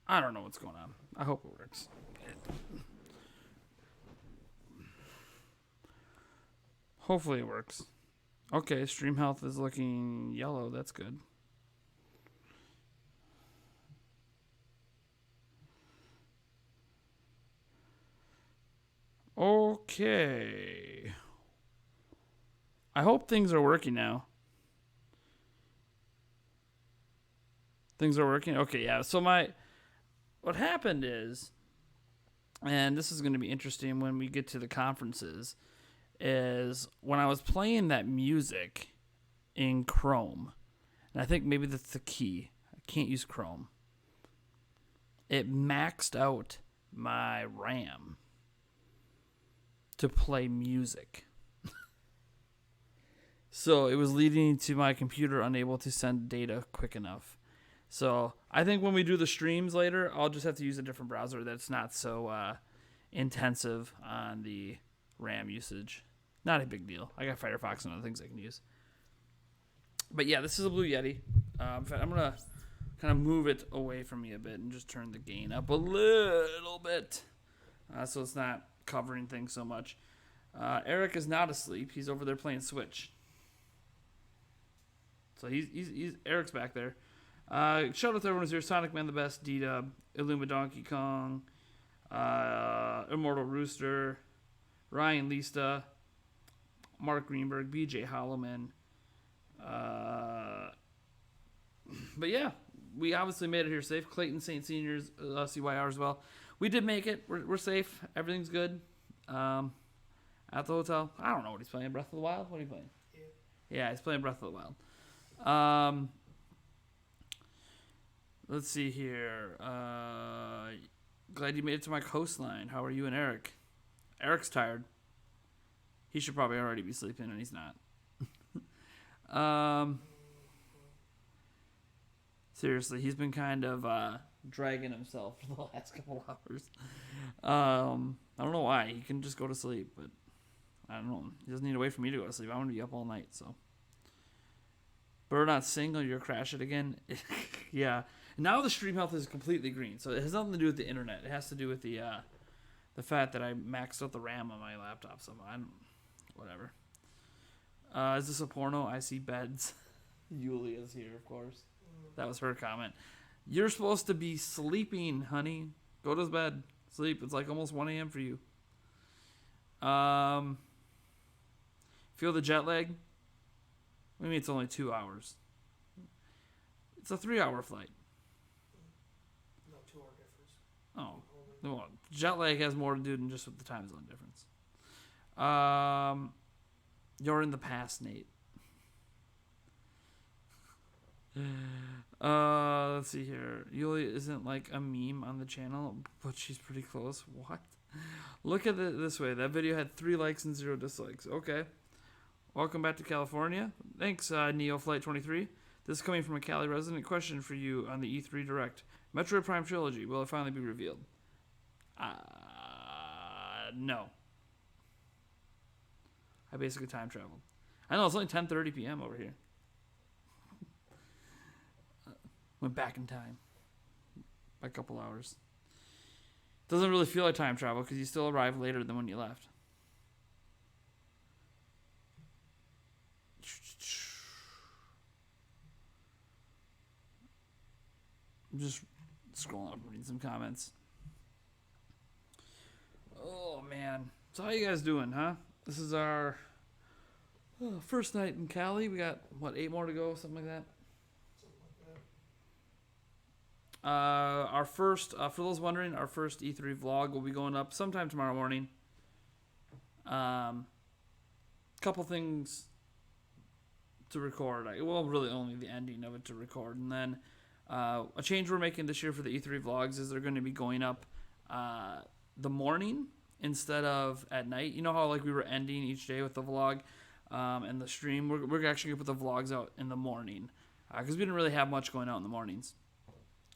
I don't know what's going on. I hope it works. Hopefully it works. Okay, stream health is looking yellow. That's good. Okay. I hope things are working now. Things are working? Okay, yeah. So what happened is, and this is going to be interesting when we get to the conferences, is when I was playing that music in Chrome, and I think maybe that's the key. I can't use Chrome. It maxed out my RAM to play music. So it was leading to my computer unable to send data quick enough. So I think when we do the streams later, I'll just have to use a different browser that's not so intensive on the RAM usage. Not a big deal. I got Firefox and other things I can use. But yeah, this is a Blue Yeti. In fact, I'm going to kind of move it away from me a bit and just turn the gain up a little bit so it's not covering things so much. Eric is not asleep. He's over there playing Switch. So he's Eric's back there. Shout out to everyone who's here. Sonic Man the Best, D-Dub, Illuma Donkey Kong, Immortal Rooster, Ryan Lista, Mark Greenberg, BJ Holloman. But yeah, we obviously made it here safe. Clayton St. Seniors, CYR as well. We did make it. We're safe. Everything's good. At the hotel. I don't know what he's playing. Breath of the Wild? What are you playing? Yeah, he's playing Breath of the Wild. Let's see here. Glad you made it to my coastline. How are you and Eric? Eric's tired. He should probably already be sleeping, and he's not. Seriously, he's been kind of dragging himself for the last couple hours. I don't know why. He can just go to sleep, but I don't know. He doesn't need to wait for me to go to sleep. I'm going to be up all night, so. But we're not single. You'll crash it again. Yeah. Now the stream health is completely green, so it has nothing to do with the internet. It has to do with the fact that I maxed out the RAM on my laptop. So whatever. Is this a porno? I see beds. Yulia's here, of course. That was her comment. You're supposed to be sleeping, honey. Go to bed. Sleep. It's like almost 1 a.m. for you. Feel the jet lag? What do you mean it's only 2 hours? It's a 3-hour flight. No, 2-hour difference. Oh. Well, jet lag has more to do than just with the time zone difference. You're in the past, Nate. Let's see here. Yulia isn't like a meme on the channel, but she's pretty close. What? Look at it this way. That video had 3 likes and 0 dislikes. Okay. Welcome back to California. Thanks, NeoFlight23. This is coming from a Cali resident. Question for you on the E3 Direct. Metroid Prime Trilogy, will it finally be revealed? No. I basically time traveled. I know, it's only 10:30 p.m. over here. Went back in time by a couple hours. Doesn't really feel like time travel because you still arrive later than when you left. I'm just scrolling up, reading some comments. Oh man, so how you guys doing, huh? This is our first night in Cali. We got what, 8 more to go, something like that. Our first, for those wondering, our first E3 vlog will be going up sometime tomorrow morning. Couple things to record. Well, really only the ending of it to record. And then a change we're making this year for the E3 vlogs is they're going to be going up the morning instead of at night. You know how like we were ending each day with the vlog and the stream? We're actually going to put the vlogs out in the morning because we didn't really have much going out in the mornings.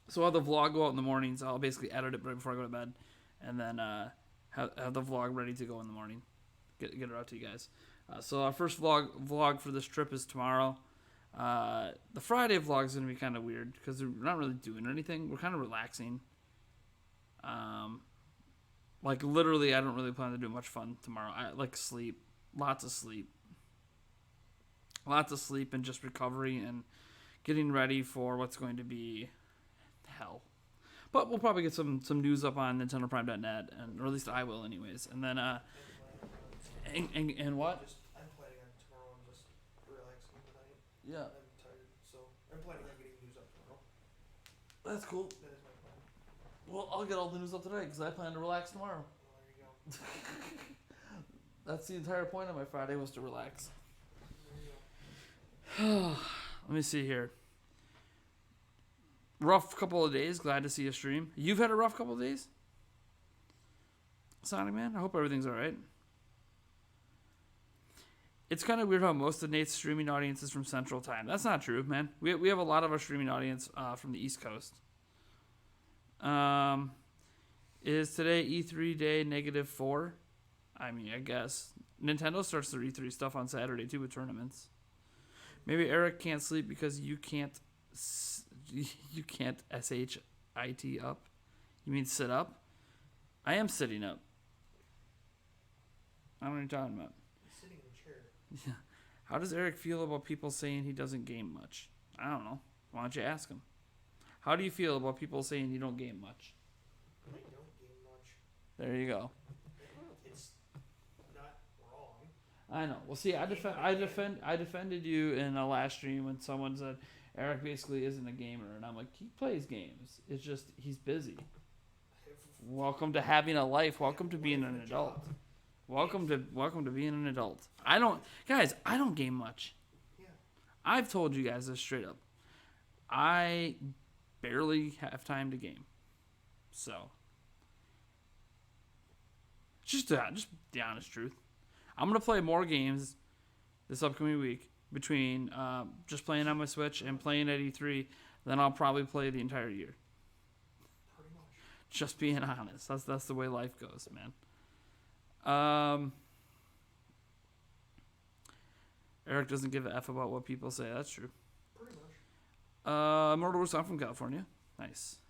So I'll have the vlog go out in the mornings. I'll basically edit it right before I go to bed, and then have the vlog ready to go in the morning. Get it out to you guys. So our first vlog for this trip is tomorrow. The Friday vlog is going to be kind of weird because we're not really doing anything. We're kind of relaxing. Like literally, I don't really plan to do much fun tomorrow. I like sleep, lots of sleep, and just recovery and getting ready for what's going to be hell. But we'll probably get some news up on NintendoPrime.net, or at least I will, anyways. And then and what? I'm planning on tomorrow. I'm just relaxing tonight. Yeah, I'm tired, so I'm planning on getting news up tomorrow. that's cool. That is my plan. Well, I'll get all the news up today because I plan to relax tomorrow. Well, there you go. That's the entire point of my Friday, was to relax. There you go. Let me see here. Rough couple of days. Glad to see you stream. You've had a rough couple of days? Sonic Man? I hope everything's alright. It's kind of weird how most of Nate's streaming audience is from Central Time. That's not true, man. We have a lot of our streaming audience from the East Coast. Is today E3 day -4? I mean, I guess. Nintendo starts their E3 stuff on Saturday, too, with tournaments. Maybe Eric can't sleep because you can't SHIT up. You mean sit up? I am sitting up. I don't know what you're talking about. He's sitting in a chair. Yeah. How does Eric feel about people saying he doesn't game much? I don't know. Why don't you ask him? How do you feel about people saying you don't game much? I don't game much. There you go. It's not wrong. I know. Well, see, I defended you in a last stream when someone said Eric basically isn't a gamer, and I'm like, he plays games. It's just he's busy. Welcome to having a life. Welcome to being an adult. Welcome to being an adult. I don't game much. Yeah. I've told you guys this straight up. I barely have time to game. So, just the honest truth. I'm gonna play more games this upcoming week between just playing on my Switch and playing at E3 than I'll probably play the entire year. Pretty much. Just being honest. That's the way life goes, man. Eric doesn't give a F about what people say. That's true. Pretty much. Murder Wars, I'm from California. Nice.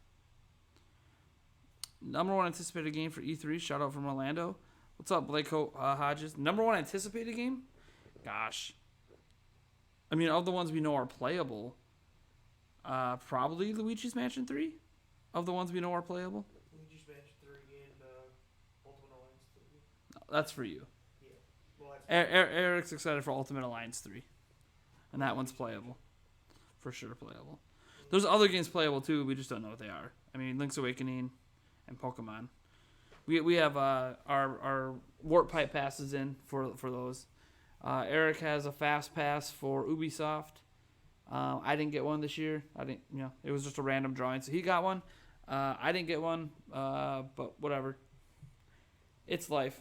Number one anticipated game for E3. Shout out from Orlando. What's up, Blake Hodges? Number one anticipated game? Gosh. I mean, of the ones we know are playable, probably Luigi's Mansion 3. Of the ones we know are playable. Luigi's Mansion 3 and Ultimate Alliance 3. That's for you. Yeah. Well, that's Eric's excited for Ultimate Alliance 3. And that one's playable. For sure playable. There's other games playable too, we just don't know what they are. I mean, Link's Awakening and Pokemon. We have our Warp Pipe passes in for those. Eric has a Fast Pass for Ubisoft. I didn't get one this year. It was just a random drawing, so he got one. I didn't get one, but whatever. It's life.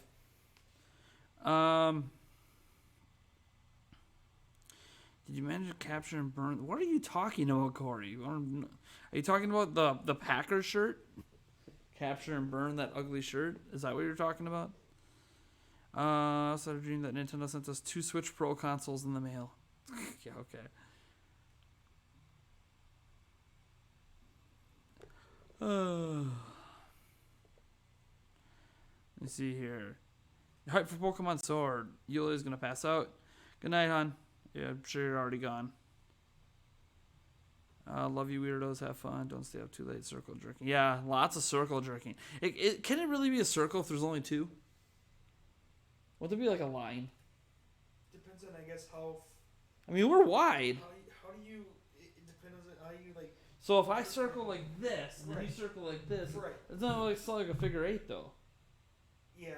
Did you manage to capture and burn? What are you talking about, Corey? Are you talking about the Packers shirt? Capture and burn that ugly shirt? Is that what you're talking about? I also had a dream that Nintendo sent us 2 Switch Pro consoles in the mail. Yeah, okay. Let me see here. Hype for Pokemon Sword. Yulia's gonna pass out. Good night, hon. Yeah, I'm sure you're already gone. Love you, weirdos. Have fun. Don't stay up too late. Circle jerking. Yeah, lots of circle jerking. Can it really be a circle if there's only 2? Would there be like a line? depends on, I guess, how. I mean, we're wide. How do you? It depends on how you like. So if I circle like this, and then Right. you circle like this, Right. it's not like, it's not like a figure 8 though. Yeah.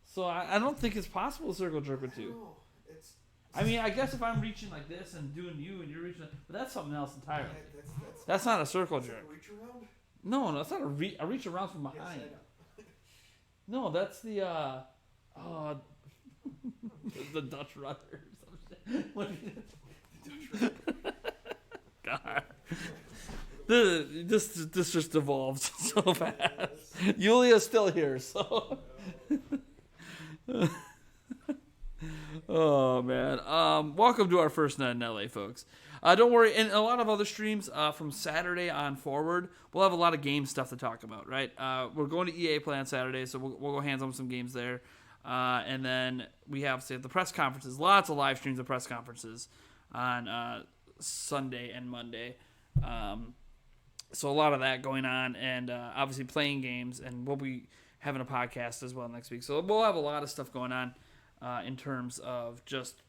So I don't think it's possible to circle jerk with 2. No, it's. I mean, I guess if I'm reaching like this and doing you and you're reaching, but that's something else entirely. That's That's not a circle is that jerk. a reach around? No, that's not a reach around from Yes, behind. I know. No, that's the the Dutch rudder or some shit. What is it? God. This just evolved so fast. Yulia's still here, so. Oh man. Welcome to our first night in LA, folks. Don't worry. And a lot of other streams from Saturday on forward, we'll have a lot of game stuff to talk about, right? We're going to EA Play on Saturday, so we'll go hands on with some games there. And then we have, say, the press conferences. Lots of live streams of press conferences on Sunday and Monday. So a lot of that going on, and obviously playing games, and we'll be having a podcast as well next week. So we'll have a lot of stuff going on in terms of just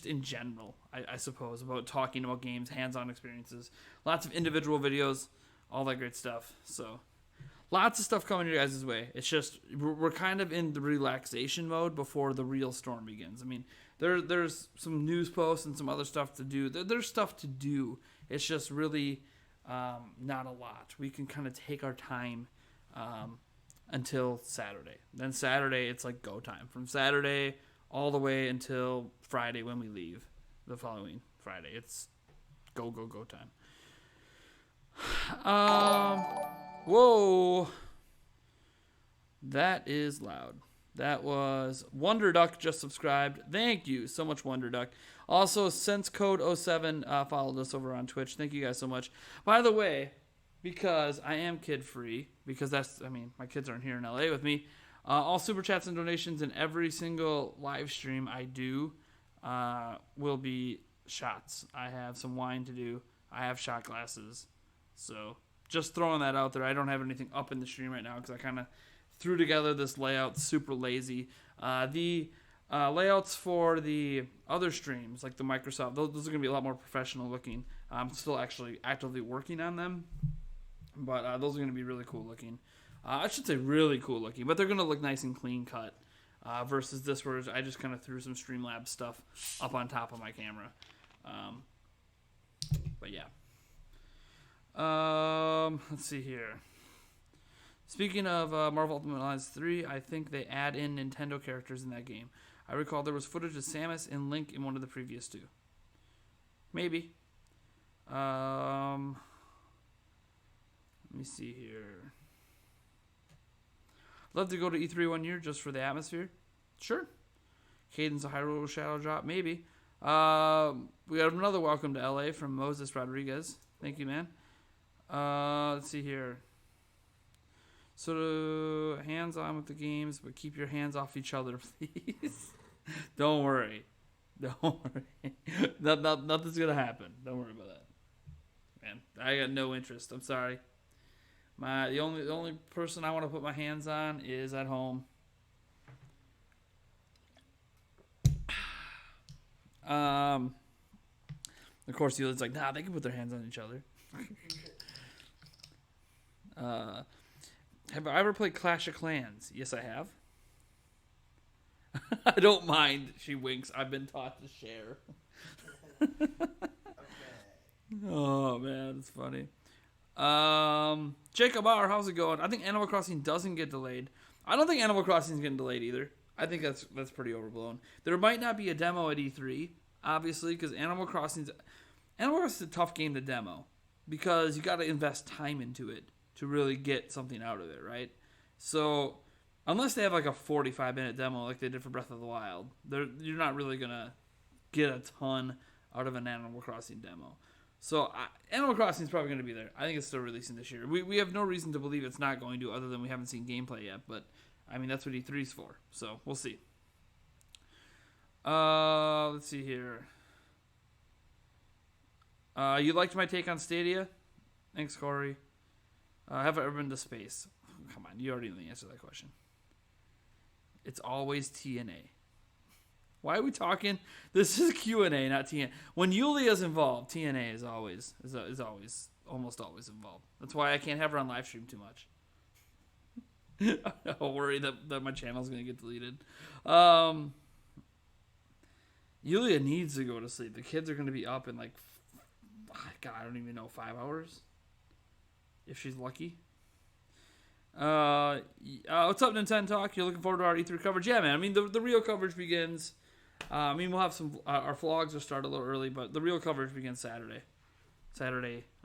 in general, I suppose, about talking about games, hands-on experiences, lots of individual videos, all that great stuff. So lots of stuff coming your guys' way. It's just we're kind of in the relaxation mode before the real storm begins. I mean, there's some news posts and some other stuff to do. There's stuff to do. It's just really not a lot. We can kind of take our time until Saturday. Then Saturday, it's like go time. From Saturday all the way until Friday when we leave. The following Friday, it's go time. Whoa. That is loud. That was Wonder Duck just subscribed. Thank you so much, Wonder Duck. Also, SenseCode07 followed us over on Twitch. Thank you guys so much. By the way, because I am kid-free, because my kids aren't here in LA with me, all super chats and donations in every single live stream I do will be shots. I have some wine to do. I have shot glasses. So just throwing that out there. I don't have anything up in the stream right now because I kind of threw together this layout super lazy. The layouts for the other streams, like the Microsoft, those are going to be a lot more professional looking. I'm still actually actively working on them, but those are going to be really cool looking. I should say really cool looking, but they're going to look nice and clean cut versus this where I just kind of threw some Streamlabs stuff up on top of my camera. But yeah. Let's see here. Speaking of Marvel Ultimate Alliance 3, I think they add in Nintendo characters in that game. I recall there was footage of Samus and Link in one of the previous two. Maybe. Let me see here. Love to go to E3 one year just for the atmosphere. Sure. Cadence of Hyrule Shadow Drop. Maybe. We have another welcome to LA from Moses Rodriguez. Thank you, man. Let's see here. So hands on with the games, but keep your hands off each other, please. Don't worry. Nothing's gonna happen. Don't worry about that. Man, I got no interest. I'm sorry. The only person I want to put my hands on is at home. Of course, the other's like, nah, they can put their hands on each other. Have I ever played Clash of Clans? Yes, I have. I don't mind. She winks. I've been taught to share. Okay. Oh, man. It's funny. Jacob R., how's it going? I think Animal Crossing doesn't get delayed. I don't think Animal Crossing is getting delayed either. I think that's pretty overblown. There might not be a demo at E3, obviously, because Animal Crossing is a tough game to demo because you got to invest time into it to really get something out of it, right? So unless they have like a 45-minute demo like they did for Breath of the Wild, you're not really going to get a ton out of an Animal Crossing demo. So Animal Crossing is probably going to be there. I think it's still releasing this year. We have no reason to believe it's not going to, other than we haven't seen gameplay yet. But, I mean, that's what E3's for. So, we'll see. Let's see here. You liked my take on Stadia? Thanks, Corey. Have I ever been to space? Come on, you already know the answer to that question. It's always TNA. Why are we talking? This is Q&A, not TNA. When Yulia's involved, TNA is always almost always involved. That's why I can't have her on live stream too much. I'll worry that my channel's going to get deleted. Yulia needs to go to sleep. The kids are going to be up in like, God, I don't even know, 5 hours? If she's lucky. What's up, Nintendo Talk? You're looking forward to our E3 coverage? Yeah, man. I mean, the real coverage begins. We'll have some. Our vlogs will start a little early, but the real coverage begins Saturday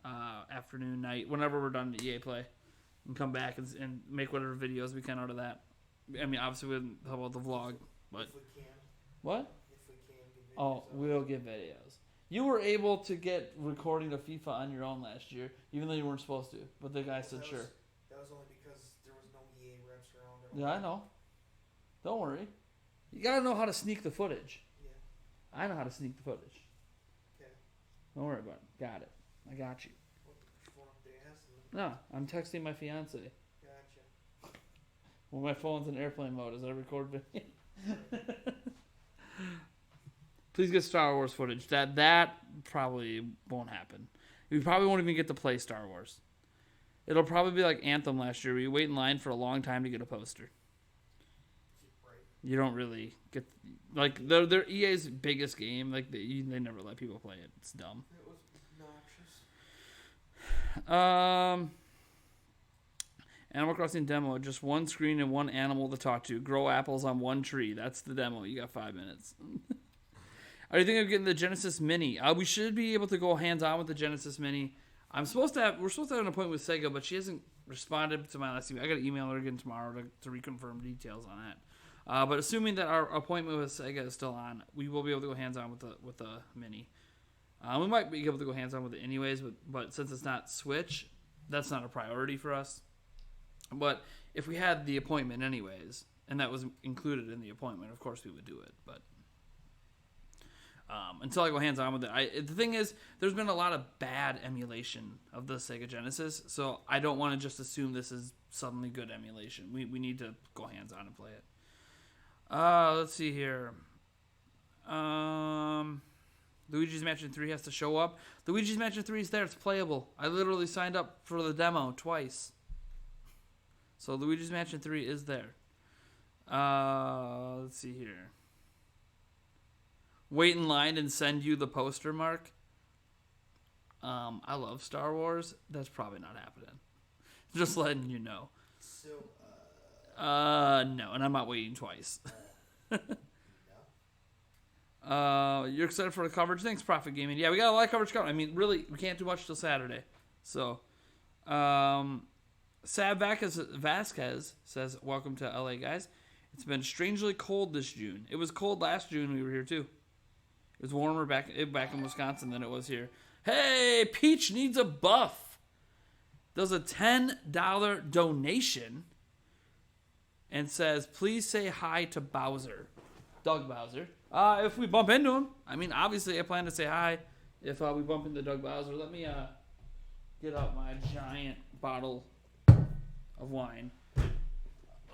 afternoon, night, whenever we're done at EA Play, and come back and make whatever videos we can out of that. I mean, obviously, we wouldn't talk about the vlog, but If we can. What? If we can get videos. Oh, we'll get videos. You were able to get recording of FIFA on your own last year, even though you weren't supposed to. But the guy said sure. That was only because there was no EA reps around. Yeah, I know. Don't worry. You gotta know how to sneak the footage. Yeah. I know how to sneak the footage. Okay. Don't worry about it. Got it. I got you. Phone up the ass. No, I'm texting my fiance. Gotcha. When my phone's in airplane mode, as I record video. Please get Star Wars footage. That probably won't happen. We probably won't even get to play Star Wars. It'll probably be like Anthem last year, where you wait in line for a long time to get a poster. Right. You don't really get like they're EA's biggest game. Like they never let people play it. It's dumb. It was obnoxious. Animal Crossing demo. Just one screen and one animal to talk to. Grow apples on one tree. That's the demo. You got 5 minutes. Are you thinking of getting the Genesis Mini? We should be able to go hands-on with the Genesis Mini. We're supposed to have an appointment with Sega, but she hasn't responded to my last email. I got to email her again tomorrow to reconfirm details on that. But assuming that our appointment with Sega is still on, we will be able to go hands-on with the Mini. We might be able to go hands-on with it anyways, but since it's not Switch, that's not a priority for us. But if we had the appointment anyways, and that was included in the appointment, of course we would do it. But until I go hands-on with it, the thing is, there's been a lot of bad emulation of the Sega Genesis, so I don't want to just assume this is suddenly good emulation. We need to go hands-on and play it. Let's see here. Luigi's Mansion 3 has to show up. Luigi's Mansion 3 is there. It's playable. I literally signed up for the demo twice. So Luigi's Mansion 3 is there. Let's see here. Wait in line and send you the poster, Mark. I love Star Wars. That's probably not happening. Just letting you know. So, no, and I'm not waiting twice. no. You're excited for the coverage? Thanks, Profit Gaming. Yeah, we got a lot of coverage coming. I mean, really, we can't do much till Saturday. So, Sab Vasquez says, welcome to LA, guys. It's been strangely cold this June. It was cold last June we were here, too. It was warmer back in Wisconsin than it was here. Hey, Peach needs a buff. Does a $10 donation and says, please say hi to Bowser. Doug Bowser. If we bump into him. I mean, obviously, I plan to say hi if we bump into Doug Bowser. Let me get out my giant bottle of wine.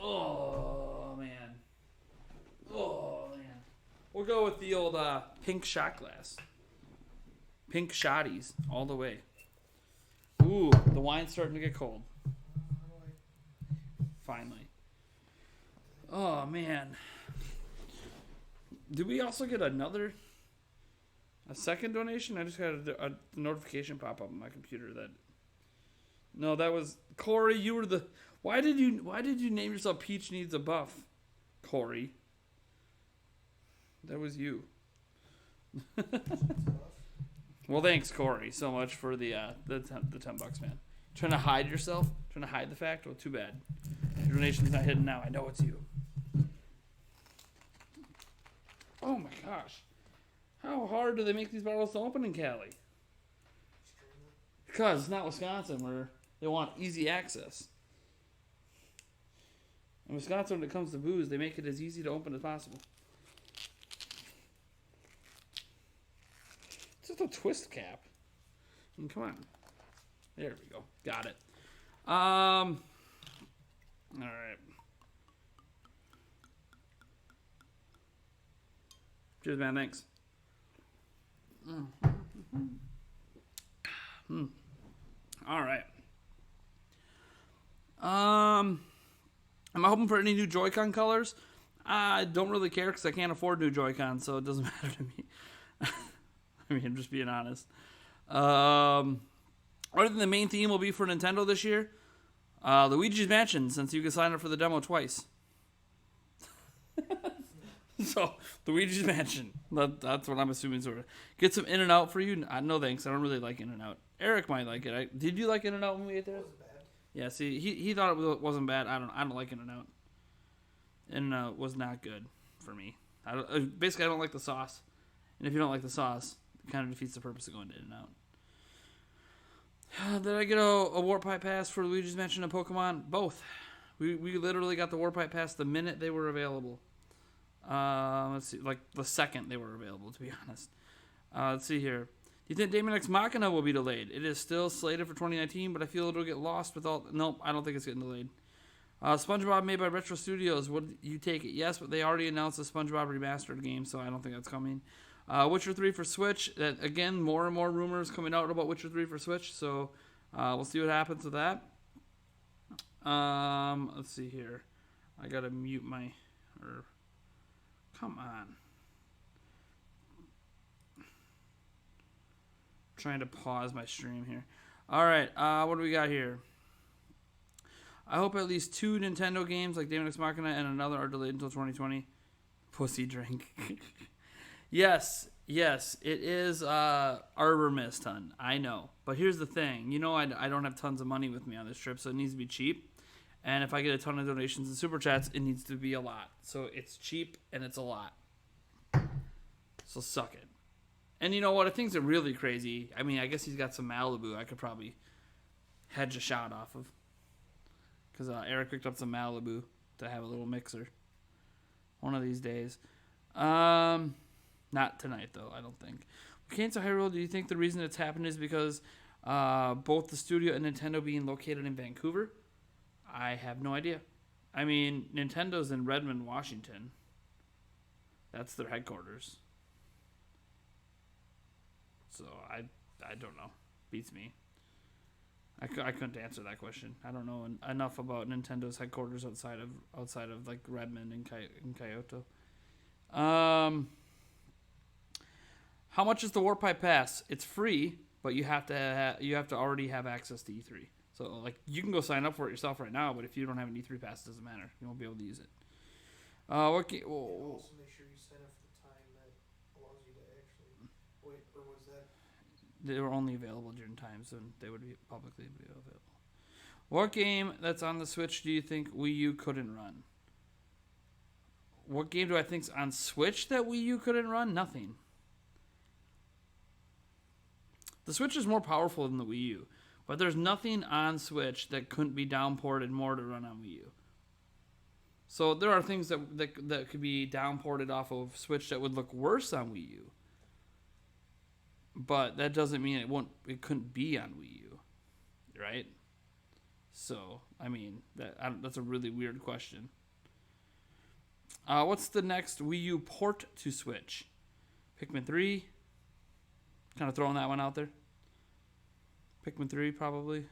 Oh, man. We'll go with the old pink shot glass. Pink shotties all the way. Ooh, the wine's starting to get cold. Finally. Oh, man. Did we also get a second donation? I just had a notification pop up on my computer that... No, that was... Corey, you were the... Why did you name yourself Peach Needs a Buff, Corey? That was you. Well, thanks, Corey, so much for the $10, man. Trying to hide yourself? Trying to hide the fact? Well, too bad. Your donation's not hidden now. I know it's you. Oh my gosh. How hard do they make these bottles to open in Cali? Because it's not Wisconsin where they want easy access. In Wisconsin, when it comes to booze, they make it as easy to open as possible. It's just a twist cap. I mean, come on. There we go. Got it. All right. Cheers, man. Thanks. All right. Am I hoping for any new Joy-Con colors? I don't really care because I can't afford new Joy-Con, so it doesn't matter to me. I mean, I'm just being honest. Other than the main theme will be for Nintendo this year, Luigi's Mansion, since you can sign up for the demo twice. So, Luigi's Mansion. That's what I'm assuming. Sort of. Get some In-N-Out for you. No thanks. I don't really like In-N-Out. Eric might like it. Did you like In-N-Out when we ate there? It wasn't bad. Yeah, see, he thought it wasn't bad. I don't like In-N-Out. In-N-Out was not good for me. Basically, I don't like the sauce. And if you don't like the sauce, kind of defeats the purpose of going in and out. Did I get a Warp Pipe Pass for Luigi's Mansion and Pokemon? Both. We literally got the Warp Pipe Pass the minute they were available. Let's see, like the second they were available, to be honest. Let's see here. Do you think Daemon X Machina will be delayed? It is still slated for 2019, but I feel it'll get lost with all... Nope, I don't think it's getting delayed. SpongeBob made by Retro Studios. Would you take it? Yes, but they already announced a SpongeBob remastered game, so I don't think that's coming. Witcher 3 for Switch. That, again, more and more rumors coming out about Witcher 3 for Switch, so we'll see what happens with that. Let's see here. I gotta mute my... Come on. Trying to pause my stream here. Alright, what do we got here? I hope at least 2 Nintendo games like Daemon X Machina and another are delayed until 2020. Pussy drink. Yes, it is Arbor Mist, hun. I know. But here's the thing. You know I don't have tons of money with me on this trip, so it needs to be cheap. And if I get a ton of donations and super chats, it needs to be a lot. So it's cheap and it's a lot. So suck it. And you know what? If things are really crazy, I mean, I guess he's got some Malibu I could probably hedge a shot off of. Because Eric picked up some Malibu to have a little mixer. One of these days. Not tonight, though, I don't think. Canes of Hyrule, do you think the reason it's happened is because both the studio and Nintendo being located in Vancouver? I have no idea. I mean, Nintendo's in Redmond, Washington. That's their headquarters. So, I don't know. Beats me. I couldn't answer that question. I don't know enough about Nintendo's headquarters outside of like Redmond and Kyoto. How much is the Warp Pipe Pass? It's free, but you have to already have access to E3. So like you can go sign up for it yourself right now, but if you don't have an E3 pass, it doesn't matter. You won't be able to use it. Also make sure you sign up for the time that allows you to actually wait, or was that? They were only available during times when they would be publicly available. What game that's on the Switch do you think Wii U couldn't run? What game do I think's on Switch that Wii U couldn't run? Nothing. The Switch is more powerful than the Wii U, but there's nothing on Switch that couldn't be downported more to run on Wii U. So there are things that could be downported off of Switch that would look worse on Wii U. But that doesn't mean it couldn't be on Wii U, right? So, I mean, that's a really weird question. What's the next Wii U port to Switch? Pikmin 3. Kind of throwing that one out there. Pikmin 3, probably.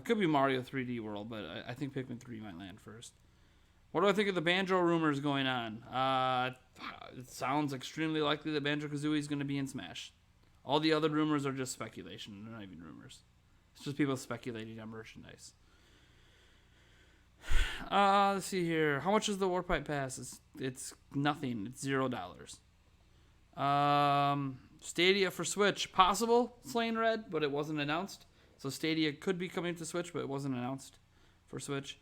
Could be Mario 3D World, but I think Pikmin 3 might land first. What do I think of the Banjo rumors going on? It sounds extremely likely that Banjo-Kazooie is going to be in Smash. All the other rumors are just speculation. They're not even rumors. It's just people speculating on merchandise. Let's see here. How much is the Warp Pipe Pass? It's nothing. It's $0. Stadia for Switch. Possible, Slain Red, but it wasn't announced. So Stadia could be coming to Switch, but it wasn't announced for Switch.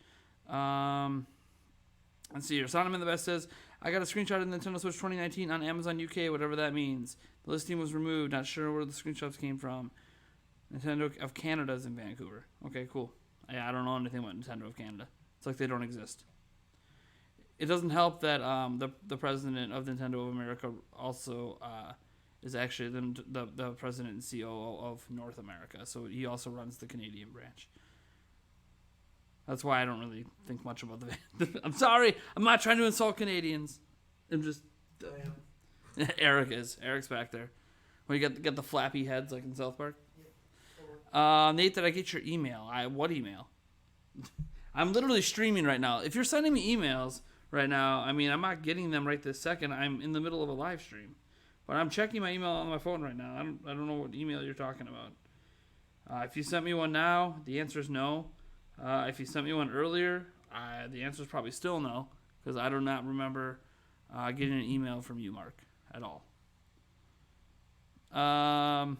Let's see here. Soundman the Best says, I got a screenshot of Nintendo Switch 2019 on Amazon UK, whatever that means. The listing was removed. Not sure where the screenshots came from. Nintendo of Canada is in Vancouver. Okay, cool. Yeah, I don't know anything about Nintendo of Canada. It's like they don't exist. It doesn't help that the president of Nintendo of America also is actually the president and COO of North America. So he also runs the Canadian branch. That's why I don't really think much about the... I'm sorry. I'm not trying to insult Canadians. I'm just... Eric's back there. When you get the flappy heads like in South Park. Yeah. Nate, did I get your email? What email? I'm literally streaming right now. If you're sending me emails right now, I mean, I'm not getting them right this second. I'm in the middle of a live stream. But I'm checking my email on my phone right now. I don't know what email you're talking about. If you sent me one now, the answer is no. If you sent me one earlier, the answer is probably still no, because I do not remember getting an email from you, Mark, at all. Rather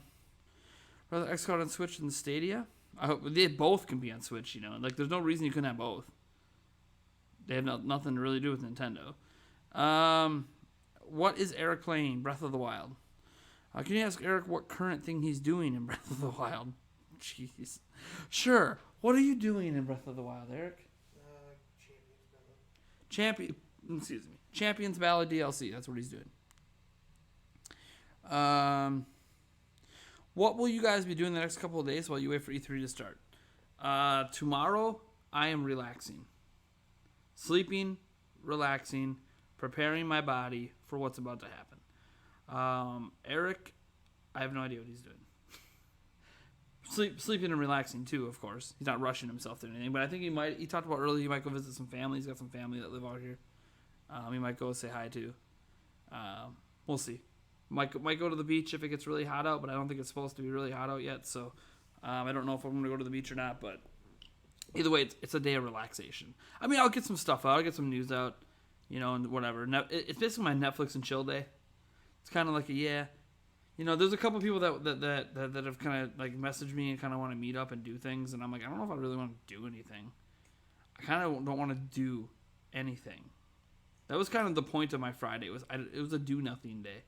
xCloud on Switch than Stadia? I hope they both can be on Switch, you know. Like, there's no reason you couldn't have both. They have nothing to really do with Nintendo. what is Eric playing? Breath of the Wild. Can you ask Eric what current thing he's doing in Breath of the Wild? Jeez. Sure. What are you doing in Breath of the Wild, Eric? Champions Ballad DLC. That's what he's doing. What will you guys be doing the next couple of days while you wait for E3 to start? Tomorrow, I am relaxing. Sleeping, relaxing, preparing my body for what's about to happen. Eric, I have no idea what he's doing. Sleeping and relaxing too, of course. He's not rushing himself to anything, but I think he talked about earlier he might go visit some family. He's got some family that live out here. He might go say hi to. We'll see. Might go to the beach if it gets really hot out, but I don't think it's supposed to be really hot out yet, so I don't know if I'm going to go to the beach or not, but either way, it's a day of relaxation. I mean, I'll get some stuff out. I'll get some news out, and whatever. It's basically my Netflix and chill day. It's kind of like there's a couple people that have kind of like messaged me and kind of want to meet up and do things, and I'm like, I don't know if I really want to do anything. I kind of don't want to do anything. That was kind of the point of my Friday. It was a do nothing day.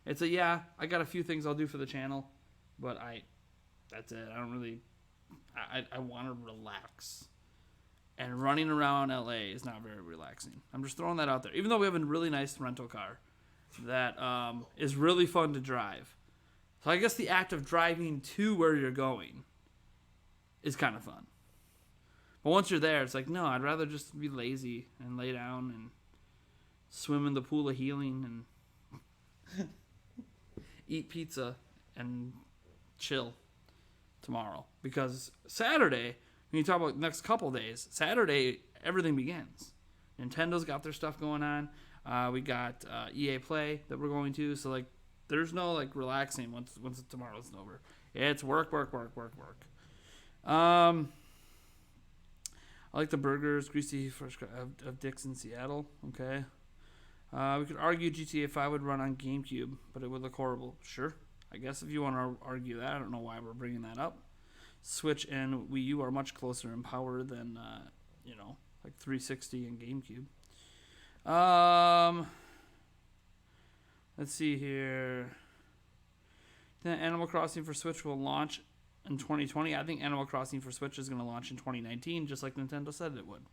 It's I got a few things I'll do for the channel, but that's it. I don't really, I want to relax. And running around LA is not very relaxing. I'm just throwing that out there. Even though we have a really nice rental car that is really fun to drive. So I guess the act of driving to where you're going is kind of fun. But once you're there, it's like, no, I'd rather just be lazy and lay down and swim in the pool of healing and eat pizza and chill tomorrow. Because Saturday, when you talk about the next couple days, Saturday, everything begins. Nintendo's got their stuff going on. We got EA Play that we're going to. So, like, there's no, like, relaxing once tomorrow's over. It's work. I like the burgers, greasy fresh of Dick's in Seattle. Okay. We could argue GTA 5 would run on GameCube, but it would look horrible. Sure. I guess if you want to argue that, I don't know why we're bringing that up. Switch and Wii U are much closer in power than, like 360 and GameCube. Let's see here. Then Animal Crossing for Switch will launch in 2020. I think Animal Crossing for Switch is going to launch in 2019, just like Nintendo said it would.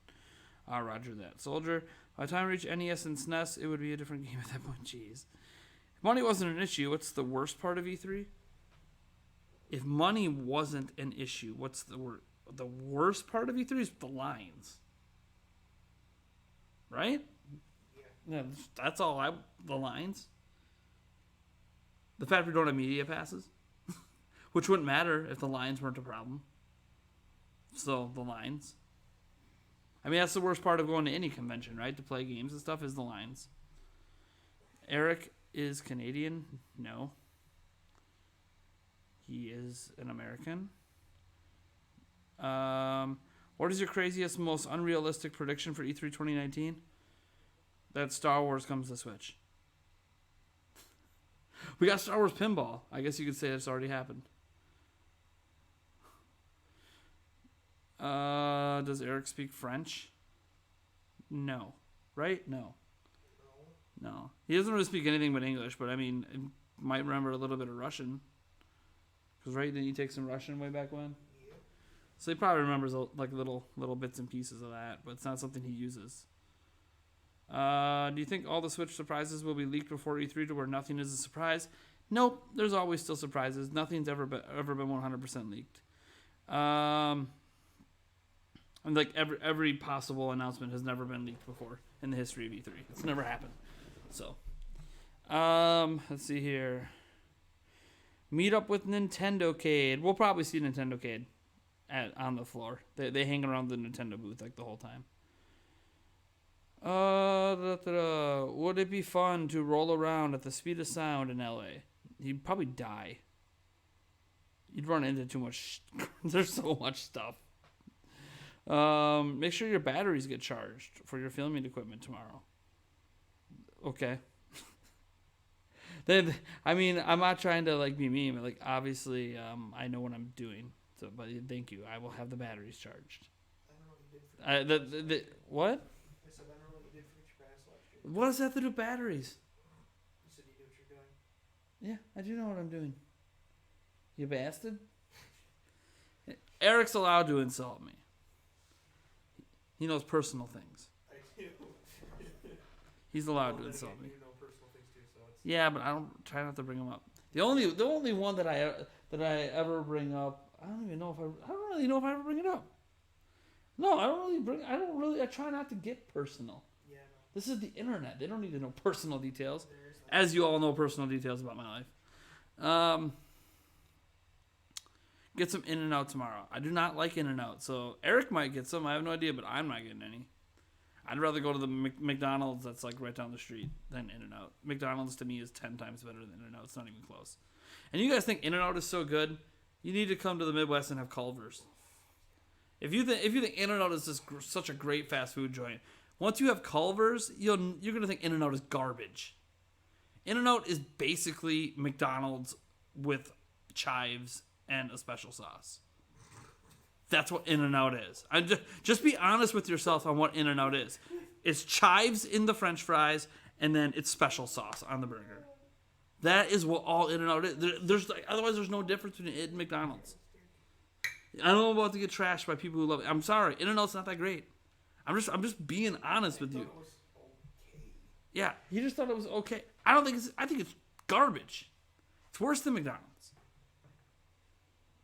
Roger that. Soldier. By the time we reach NES and SNES, it would be a different game at that point. Jeez. If money wasn't an issue, what's the worst part of E3? If money wasn't an issue, what's the worst part of E3 is the lines. Right? Yeah, that's all. The lines. The fact we don't have media passes, which wouldn't matter if the lines weren't a problem. So the lines. I mean, that's the worst part of going to any convention, right? To play games and stuff is the lines. Eric is Canadian? No. He is an American. What is your craziest, most unrealistic prediction for E3 2019? That Star Wars comes to Switch. We got Star Wars Pinball. I guess you could say it's already happened. Does Eric speak French? No. Right? No. He doesn't really speak anything but English, but I mean, he might remember a little bit of Russian. Because, right, didn't he take some Russian way back when? Yeah. So he probably remembers like little bits and pieces of that, but it's not something he uses. Do you think all the Switch surprises will be leaked before E3 to where nothing is a surprise? Nope. There's always still surprises. Nothing's ever been 100% leaked. And like every possible announcement has never been leaked before in the history of E3. It's never happened. So, let's see here. Meet up with Nintendo Cade. We'll probably see Nintendo Cade on the floor. They hang around the Nintendo booth like the whole time. Would it be fun to roll around at the speed of sound in LA? You'd probably die. You'd run into too much. There's so much stuff. Make sure your batteries get charged for your filming equipment tomorrow. Okay. Then, I mean, I'm not trying to like be mean, but like obviously, I know what I'm doing. So, but thank you. I will have the batteries charged. I don't know what you did for What? I said I don't know what you did for Chippewa last year. What does that have to do with batteries? Yeah, I do know what I'm doing. You bastard. Eric's allowed to insult me. He knows personal things. I do. He's allowed to Then insult again, me. you know personal things too, so it's. Yeah, but I don't try not to bring them up. The only one that I ever bring up, I don't really know if I ever bring it up. No, I try not to get personal. Yeah, no. This is the internet. They don't need to know personal details. There is that. As you all know personal details about my life. Get some In-N-Out tomorrow. I do not like In-N-Out, so Eric might get some. I have no idea, but I'm not getting any. I'd rather go to the McDonald's that's like right down the street than In-N-Out. McDonald's to me is 10 times better than In-N-Out. It's not even close. And you guys think In-N-Out is so good? You need to come to the Midwest and have Culver's. If you think In-N-Out is just such a great fast food joint, once you have Culver's, you're gonna think In-N-Out is garbage. In-N-Out is basically McDonald's with chives and a special sauce. That's what In-N-Out is. Just be honest with yourself on what In-N-Out is. It's chives in the French fries, and then it's special sauce on the burger. That is what all In-N-Out is. Otherwise, there's no difference between it and McDonald's. I don't know about to get trashed by people who love it. I'm sorry, In-N-Out's not that great. I'm just being honest with you. It was okay. Yeah, he just thought it was okay. I think it's garbage. It's worse than McDonald's.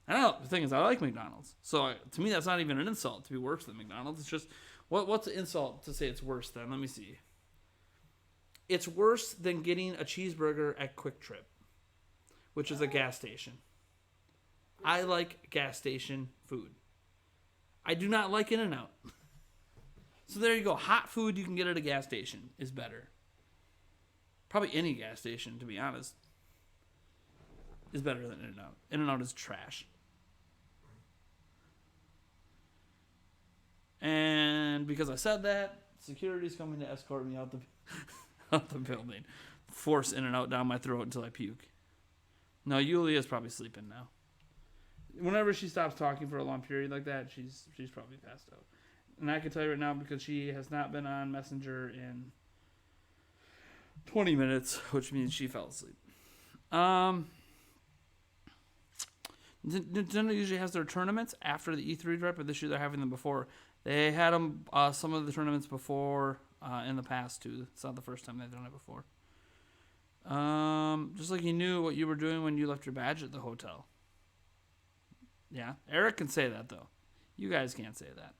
I know the thing is, I like McDonald's, so to me that's not even an insult to be worse than McDonald's. It's just what's an insult to say it's worse than? Let me see. It's worse than getting a cheeseburger at Quick Trip, which is a gas station. I like gas station food. I do not like In-N-Out. So there you go. Hot food you can get at a gas station is better. Probably any gas station, to be honest, is better than In-N-Out. In-N-Out is trash. And because I said that, security's coming to escort me out the building. Force In-N-Out down my throat until I puke. No, Yulia's probably sleeping now. Whenever she stops talking for a long period like that, she's probably passed out. And I can tell you right now because she has not been on Messenger in 20 minutes, which means she fell asleep. Nintendo usually has their tournaments after the E3 drop, but this year they're having them before. They had them some of the tournaments before in the past too. It's not the first time they've done it before. Just like you knew what you were doing when you left your badge at the hotel. Yeah, Eric can say that though. You guys can't say that.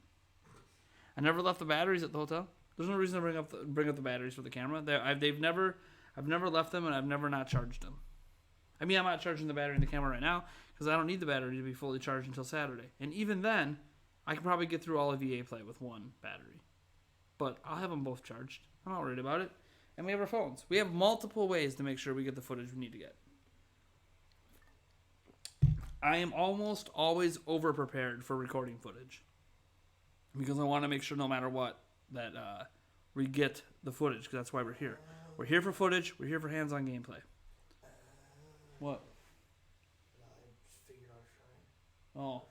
I never left the batteries at the hotel. There's no reason to bring up the batteries for the camera. I've never left them, and I've never not charged them. I mean, I'm not charging the battery in the camera right now because I don't need the battery to be fully charged until Saturday. And even then, I can probably get through all of EA Play with one battery. But I'll have them both charged. I'm not worried about it. And we have our phones. We have multiple ways to make sure we get the footage we need to get. I am almost always over-prepared for recording footage. Because I want to make sure no matter what that we get the footage. Because that's why we're here. We're here for footage. We're here for hands-on gameplay. What? I figured out a shrine. Oh.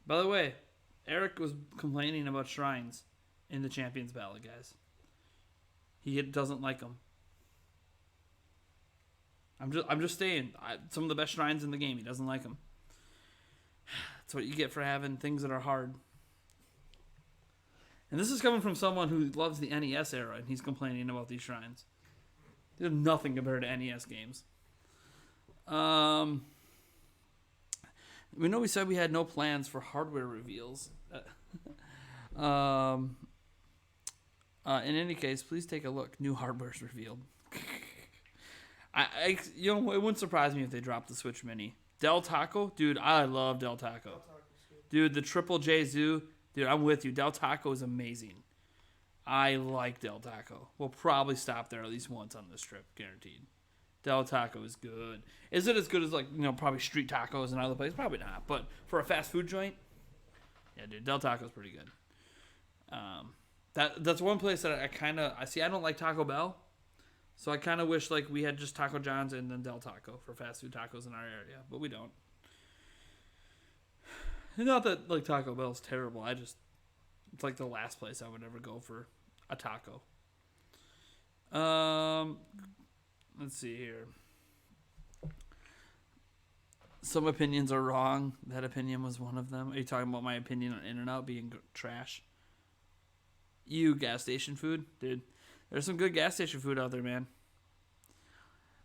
By the way, Eric was complaining about shrines in the Champions Ballot, guys. He doesn't like them. I'm just saying, some of the best shrines in the game, he doesn't like them. That's what you get for having things that are hard. And this is coming from someone who loves the NES era, and he's complaining about these shrines. They're nothing compared to NES games. We said we had no plans for hardware reveals. In any case, please take a look. New hardware's revealed. It wouldn't surprise me if they dropped the Switch Mini. Del Taco, dude, I love Del Taco. Dude, the Triple J Zoo, dude, I'm with you. Del Taco is amazing. I like Del Taco. We'll probably stop there at least once on this trip, guaranteed. Del Taco is good. Is it as good as probably street tacos and other places? Probably not. But for a fast food joint, yeah, dude, Del Taco's pretty good. That's one place that I don't like Taco Bell, so I kind of wish we had just Taco John's and then Del Taco for fast food tacos in our area, but we don't. Not that Taco Bell's terrible. It's the last place I would ever go for a taco. let's see here. Some opinions are wrong. That opinion was one of them. Are you talking about my opinion on In-N-Out being trash? You gas station food, dude. There's some good gas station food out there, man.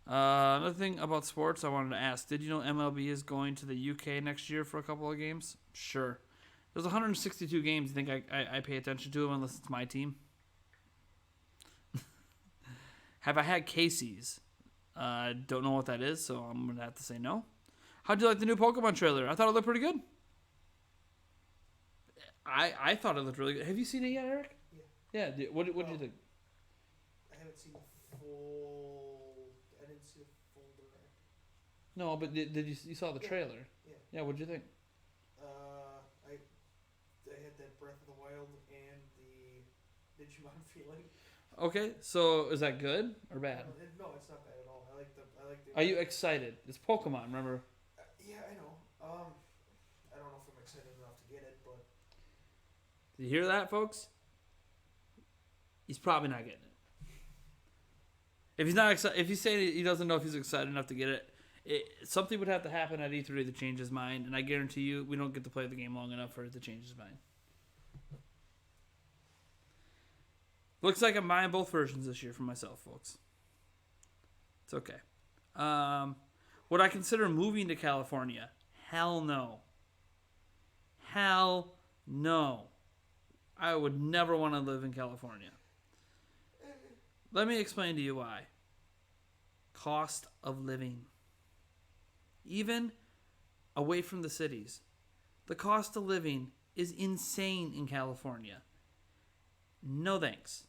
Another thing about sports I wanted to ask. Did you know MLB is going to the UK next year for a couple of games? Sure. There's 162 games. You think I pay attention to them unless it's my team? Have I had Casey's? Don't know what that is, so I'm going to have to say no. How'd you like the new Pokemon trailer? I thought it looked pretty good. I thought it looked really good. Have you seen it yet, Eric? Yeah. Yeah. What did you think? I haven't seen the full. I didn't see the full direct. No, but did you saw the trailer? Yeah. Yeah. What did you think? I had that Breath of the Wild and the Digimon feeling. Okay, so is that good or bad? No, it's not bad at all. I like the. Are you excited? It's Pokemon, remember? Yeah, I know. I don't know if I'm excited enough to get it, but. Did you hear that, folks? He's probably not getting it. If he's not excited, if he's saying he doesn't know if he's excited enough to get it, something would have to happen at E3 to change his mind, and I guarantee you, we don't get to play the game long enough for it to change his mind. Looks like I'm buying both versions this year for myself, folks. It's okay. Would I consider moving to California? Hell no. Hell no. I would never want to live in California. Let me explain to you why. Cost of living. Even away from the cities, the cost of living is insane in California. No thanks.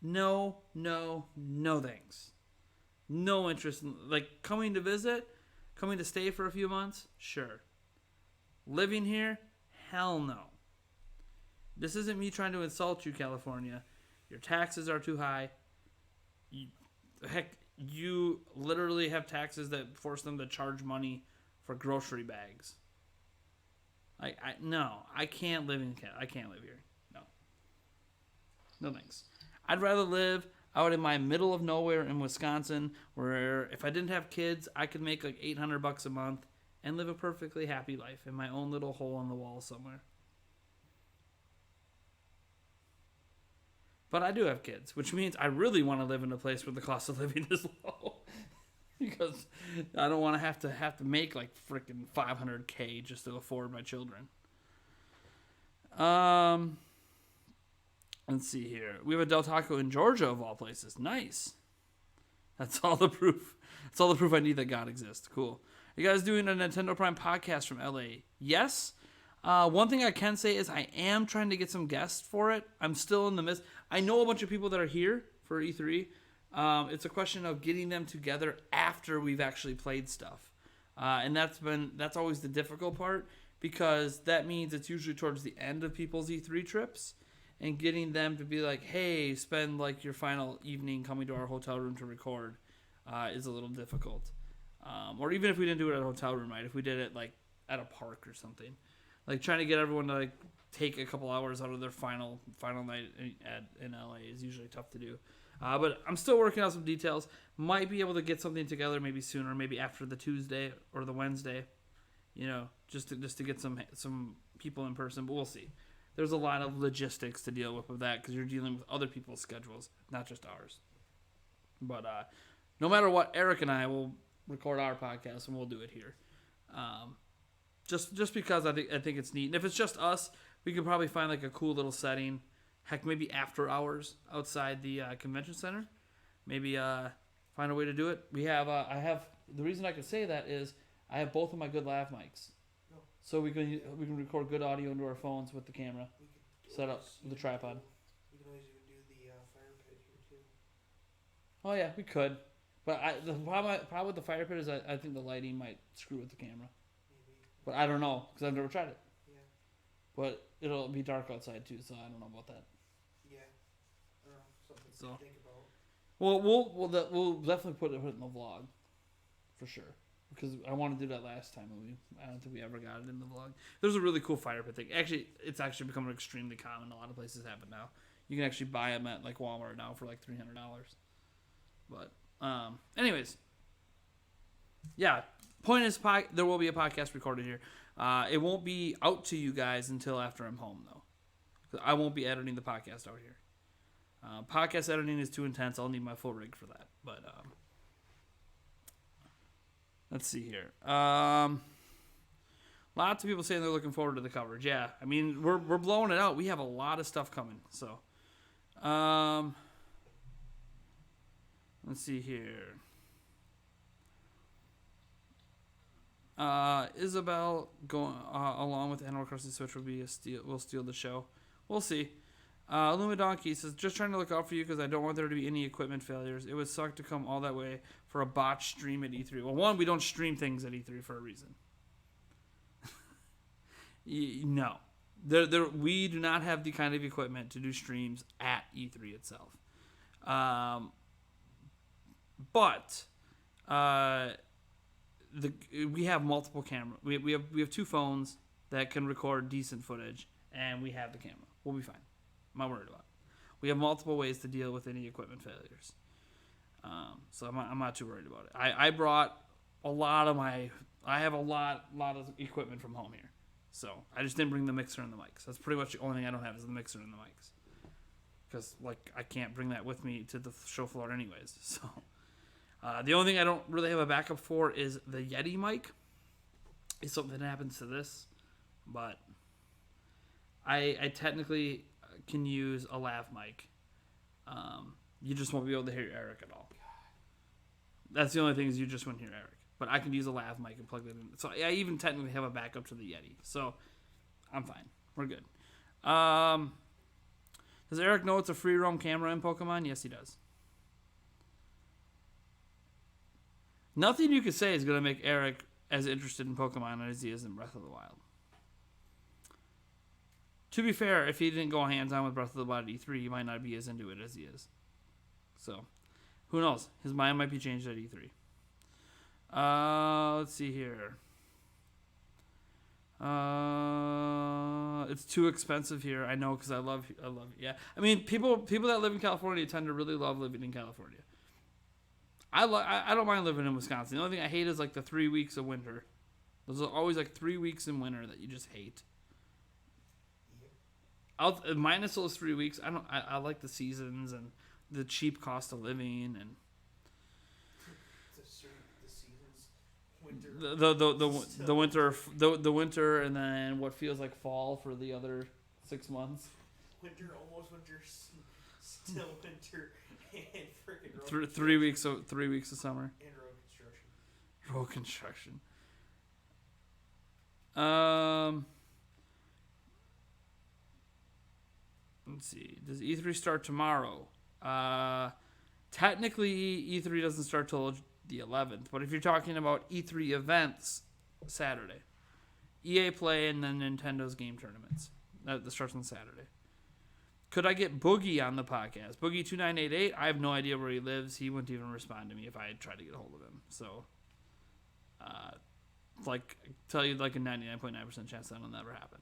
No thanks. No interest in, like, coming to visit, coming to stay for a few months, sure. Living here, hell no. This isn't me trying to insult you, California. Your taxes are too high. You literally have taxes that force them to charge money for grocery bags. I can't live in Canada. I can't live here. No thanks. I'd rather live out in my middle of nowhere in Wisconsin, where if I didn't have kids, I could make like $800 a month and live a perfectly happy life in my own little hole in the wall somewhere. But I do have kids, which means I really want to live in a place where the cost of living is low. Because I don't want to have to make like freaking $500K just to afford my children. Let's see here. We have a Del Taco in Georgia, of all places. Nice. That's all the proof. That's all the proof I need that God exists. Cool. Are you guys doing a Nintendo Prime podcast from LA? Yes. One thing I can say is I am trying to get some guests for it. I'm still in the midst. I know a bunch of people that are here for E3. It's a question of getting them together after we've actually played stuff. And that's always the difficult part, because that means it's usually towards the end of people's E3 trips, and getting them to be like, hey, spend like your final evening coming to our hotel room to record is a little difficult. Or even if we didn't do it at a hotel room, right? If we did it like at a park or something. Like trying to get everyone to like take a couple hours out of their final night in LA is usually tough to do. But I'm still working out some details. Might be able to get something together maybe sooner, maybe after the Tuesday or the Wednesday. You know, just to get some people in person, but we'll see. There's a lot of logistics to deal with that, because you're dealing with other people's schedules, not just ours. But no matter what, Eric and I will record our podcast and we'll do it here. Just because I think it's neat. And if it's just us, we could probably find like a cool little setting. Heck, maybe after hours outside the convention center. Maybe find a way to do it. We have the reason I can say that is I have both of my good lav mics. So we can record good audio into our phones with the camera set up with the tripod. We can always even do the fire pit here too. Oh yeah, we could. But the problem with the fire pit is I think the lighting might screw with the camera. Maybe. But I don't know, because I've never tried it. Yeah. But it'll be dark outside too, so I don't know about that. Yeah. Something to think about. Well, we'll definitely put it in the vlog, for sure. Because I wanted to do that last time, and I don't think we ever got it in the vlog. There's a really cool fire pit thing. Actually, it's actually becoming extremely common. A lot of places have it now. You can actually buy them at like Walmart now for like $300. But Anyways, yeah. Point is, there will be a podcast recorded here. It won't be out to you guys until after I'm home, though. 'Cause I won't be editing the podcast out here. Podcast editing is too intense. I'll need my full rig for that. But let's see here. Lots of people saying they're looking forward to the coverage. Yeah, I mean we're blowing it out. We have a lot of stuff coming. So, let's see here. Isabel going along with Animal Crossing Switch will steal the show. We'll see. Luma Donkey says, just trying to look out for you because I don't want there to be any equipment failures. It would suck to come all that way for a botched stream at E3. Well, one, we don't stream things at E3 for a reason. No. We do not have the kind of equipment to do streams at E3 itself. But we have multiple cameras. We have 2 phones that can record decent footage, and we have the camera. We'll be fine. I'm not worried about it. We have multiple ways to deal with any equipment failures. So I'm not too worried about it. I brought a lot of I have a lot of equipment from home here. So I just didn't bring the mixer and the mics. That's pretty much the only thing I don't have is the mixer and the mics. Because I can't bring that with me to the show floor anyways. So the only thing I don't really have a backup for is the Yeti mic. If something happens to this, but I technically can use a lav mic. You just won't be able to hear Eric at all. That's the only thing is you just won't hear Eric. But I can use a lav mic and plug that in. So I even technically have a backup to the Yeti. So I'm fine. We're good. Does Eric know it's a free roam camera in Pokemon? Yes, he does. Nothing you could say is going to make Eric as interested in Pokemon as he is in Breath of the Wild. To be fair, if he didn't go hands-on with Breath of the Wild at E3, he might not be as into it as he is. So, who knows? His mind might be changed at E3. Let's see here. It's too expensive here. I know because I love it. Yeah, I mean people that live in California tend to really love living in California. I don't mind living in Wisconsin. The only thing I hate is like the 3 weeks of winter. There's always like 3 weeks in winter that you just hate. Minus those 3 weeks, I like the seasons and the cheap cost of living and the winter and then what feels like fall for the other 6 months. Winter, almost winter, still winter, and freaking road 3 weeks of 3 weeks of summer. And road construction. Road construction. Let's see. Does E3 start tomorrow? Technically, E3 doesn't start till the 11th. But if you're talking about E3 events, Saturday. EA Play and then Nintendo's game tournaments. That starts on Saturday. Could I get Boogie on the podcast? Boogie2988, I have no idea where he lives. He wouldn't even respond to me if I had tried to get a hold of him. So, tell you like a 99.9% chance that'll never happen.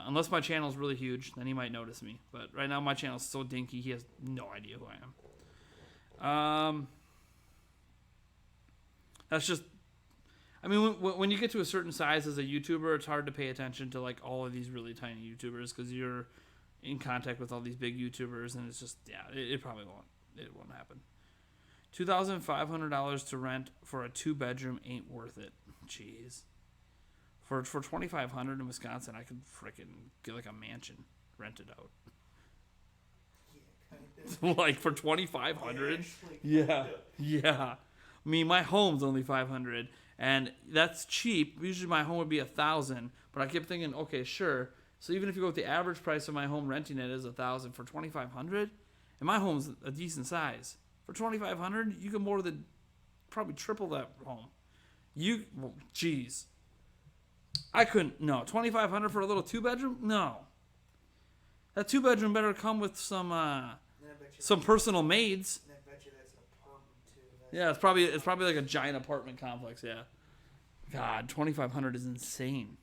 Unless my channel's really huge, then he might notice me. But right now my channel's so dinky, he has no idea who I am. That's just... I mean, when you get to a certain size as a YouTuber, it's hard to pay attention to like all of these really tiny YouTubers because you're in contact with all these big YouTubers, and it's just, yeah, it probably won't. It won't happen. $2,500 to rent for a 2-bedroom ain't worth it. Jeez. For $2,500 in Wisconsin, I could freaking get like a mansion rented out. Yeah, kind of. Like for $2,500? Yeah. I mean, my home's only $500, and that's cheap. Usually my home would be $1,000, but I kept thinking, okay, sure. So even if you go with the average price of my home renting it is $1,000 for $2,500, and my home's a decent size. For $2,500, you can more than probably triple that home. Geez. I couldn't. No, $2,500 for a little 2-bedroom? No. That 2-bedroom better come with some personal maids. I bet you that's an apartment too. Yeah, it's probably like a giant apartment complex. Yeah. God, $2,500 is insane.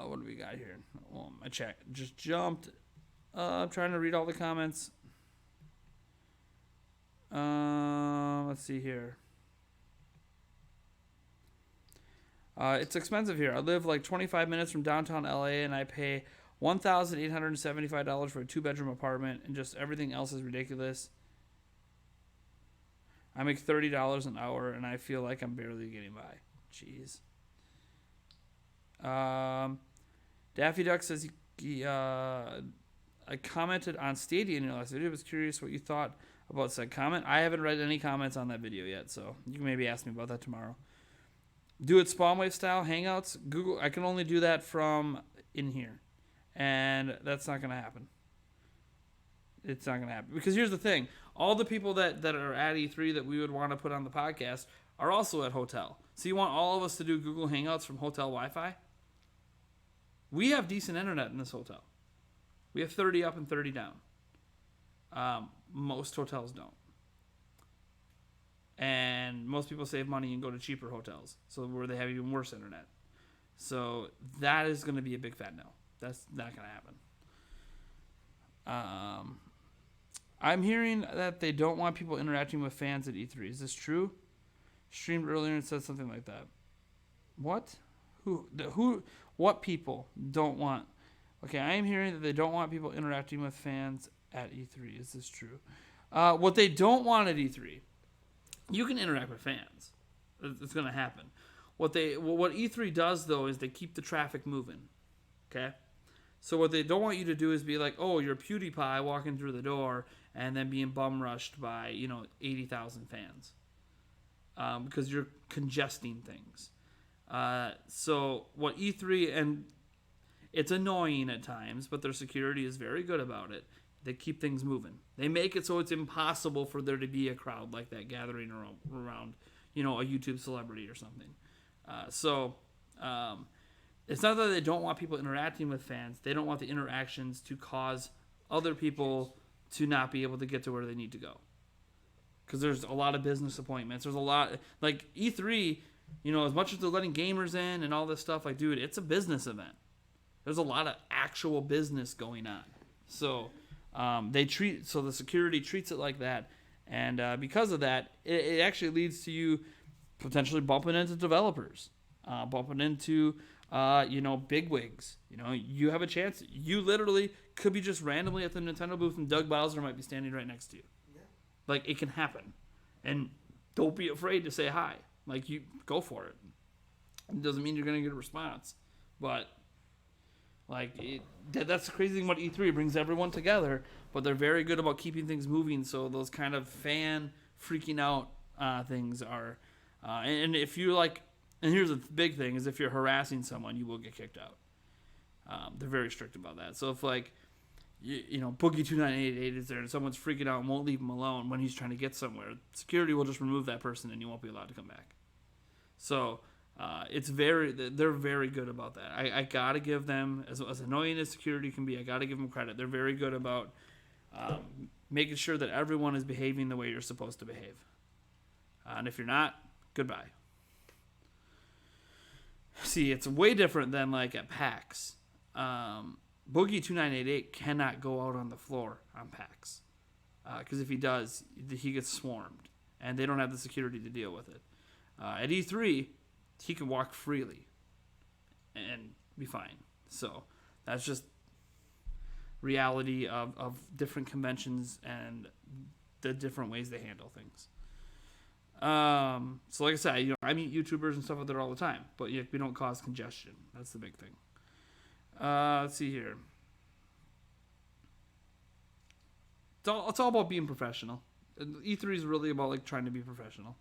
What do we got here? Oh My chat just jumped. I'm trying to read all the comments. Let's see here. It's expensive here. I live like 25 minutes from downtown LA, and I pay $1,875 for a 2-bedroom apartment, and just everything else is ridiculous. I make $30 an hour, and I feel like I'm barely getting by. Jeez. Daffy Duck says I commented on Stadia in your last video. I was curious what you thought about said comment. I haven't read any comments on that video yet, so you can maybe ask me about that tomorrow. Do it Spawnwave style Hangouts. Google. I can only do that from in here, and that's not going to happen. It's not going to happen because here's the thing: all the people that are at E3 that we would want to put on the podcast are also at hotel. So you want all of us to do Google Hangouts from hotel Wi-Fi? We have decent internet in this hotel. We have 30 up and 30 down. Most hotels don't. And most people save money and go to cheaper hotels, so where they have even worse internet. So that is going to be a big fat no. That's not going to happen. I'm hearing that they don't want people interacting with fans at E3. Is this true? Streamed earlier and said something like that. What? Who? What people don't want? Okay, I am hearing that they don't want people interacting with fans at E3. Is this true? What they don't want at E3, you can interact with fans. It's going to happen. What E3 does though is they keep the traffic moving. Okay, so what they don't want you to do is be like, oh, you're PewDiePie walking through the door and then being bum rushed by 80,000 fans, because you're congesting things. So what E3, and it's annoying at times, but their security is very good about it. They keep things moving. They make it so it's impossible for there to be a crowd like that gathering around a YouTube celebrity or something. It's not that they don't want people interacting with fans. They don't want the interactions to cause other people to not be able to get to where they need to go. Because there's a lot of business appointments. There's a lot, like E3, as much as they're letting gamers in and all this stuff, like, dude, it's a business event. There's a lot of actual business going on. So the security treats it like that. And because of that, it actually leads to you potentially bumping into developers, bumping into, bigwigs. You have a chance. You literally could be just randomly at the Nintendo booth and Doug Bowser might be standing right next to you. Yeah. Like, it can happen. And don't be afraid to say hi. Like, you go for it. It doesn't mean you're going to get a response. But, that's the crazy thing about E3. It brings everyone together, but they're very good about keeping things moving. So those kind of fan freaking out things are... and if you and here's the big thing, is if you're harassing someone, you will get kicked out. They're very strict about that. So if Boogie2988 is there and someone's freaking out and won't leave him alone when he's trying to get somewhere, security will just remove that person and you won't be allowed to come back. So they're very good about that. I gotta give them, as annoying as security can be, I gotta give them credit. They're very good about making sure that everyone is behaving the way you're supposed to behave. And if you're not, goodbye. See, it's way different than at PAX. Boogie2988 cannot go out on the floor on PAX. Because if he does, he gets swarmed. And they don't have the security to deal with it. At E3, he can walk freely and be fine. So that's just reality of different conventions and the different ways they handle things. So like I said, I meet YouTubers and stuff out there all the time, but we don't cause congestion. That's the big thing. Let's see here. It's all about being professional. E3 is really about trying to be professional.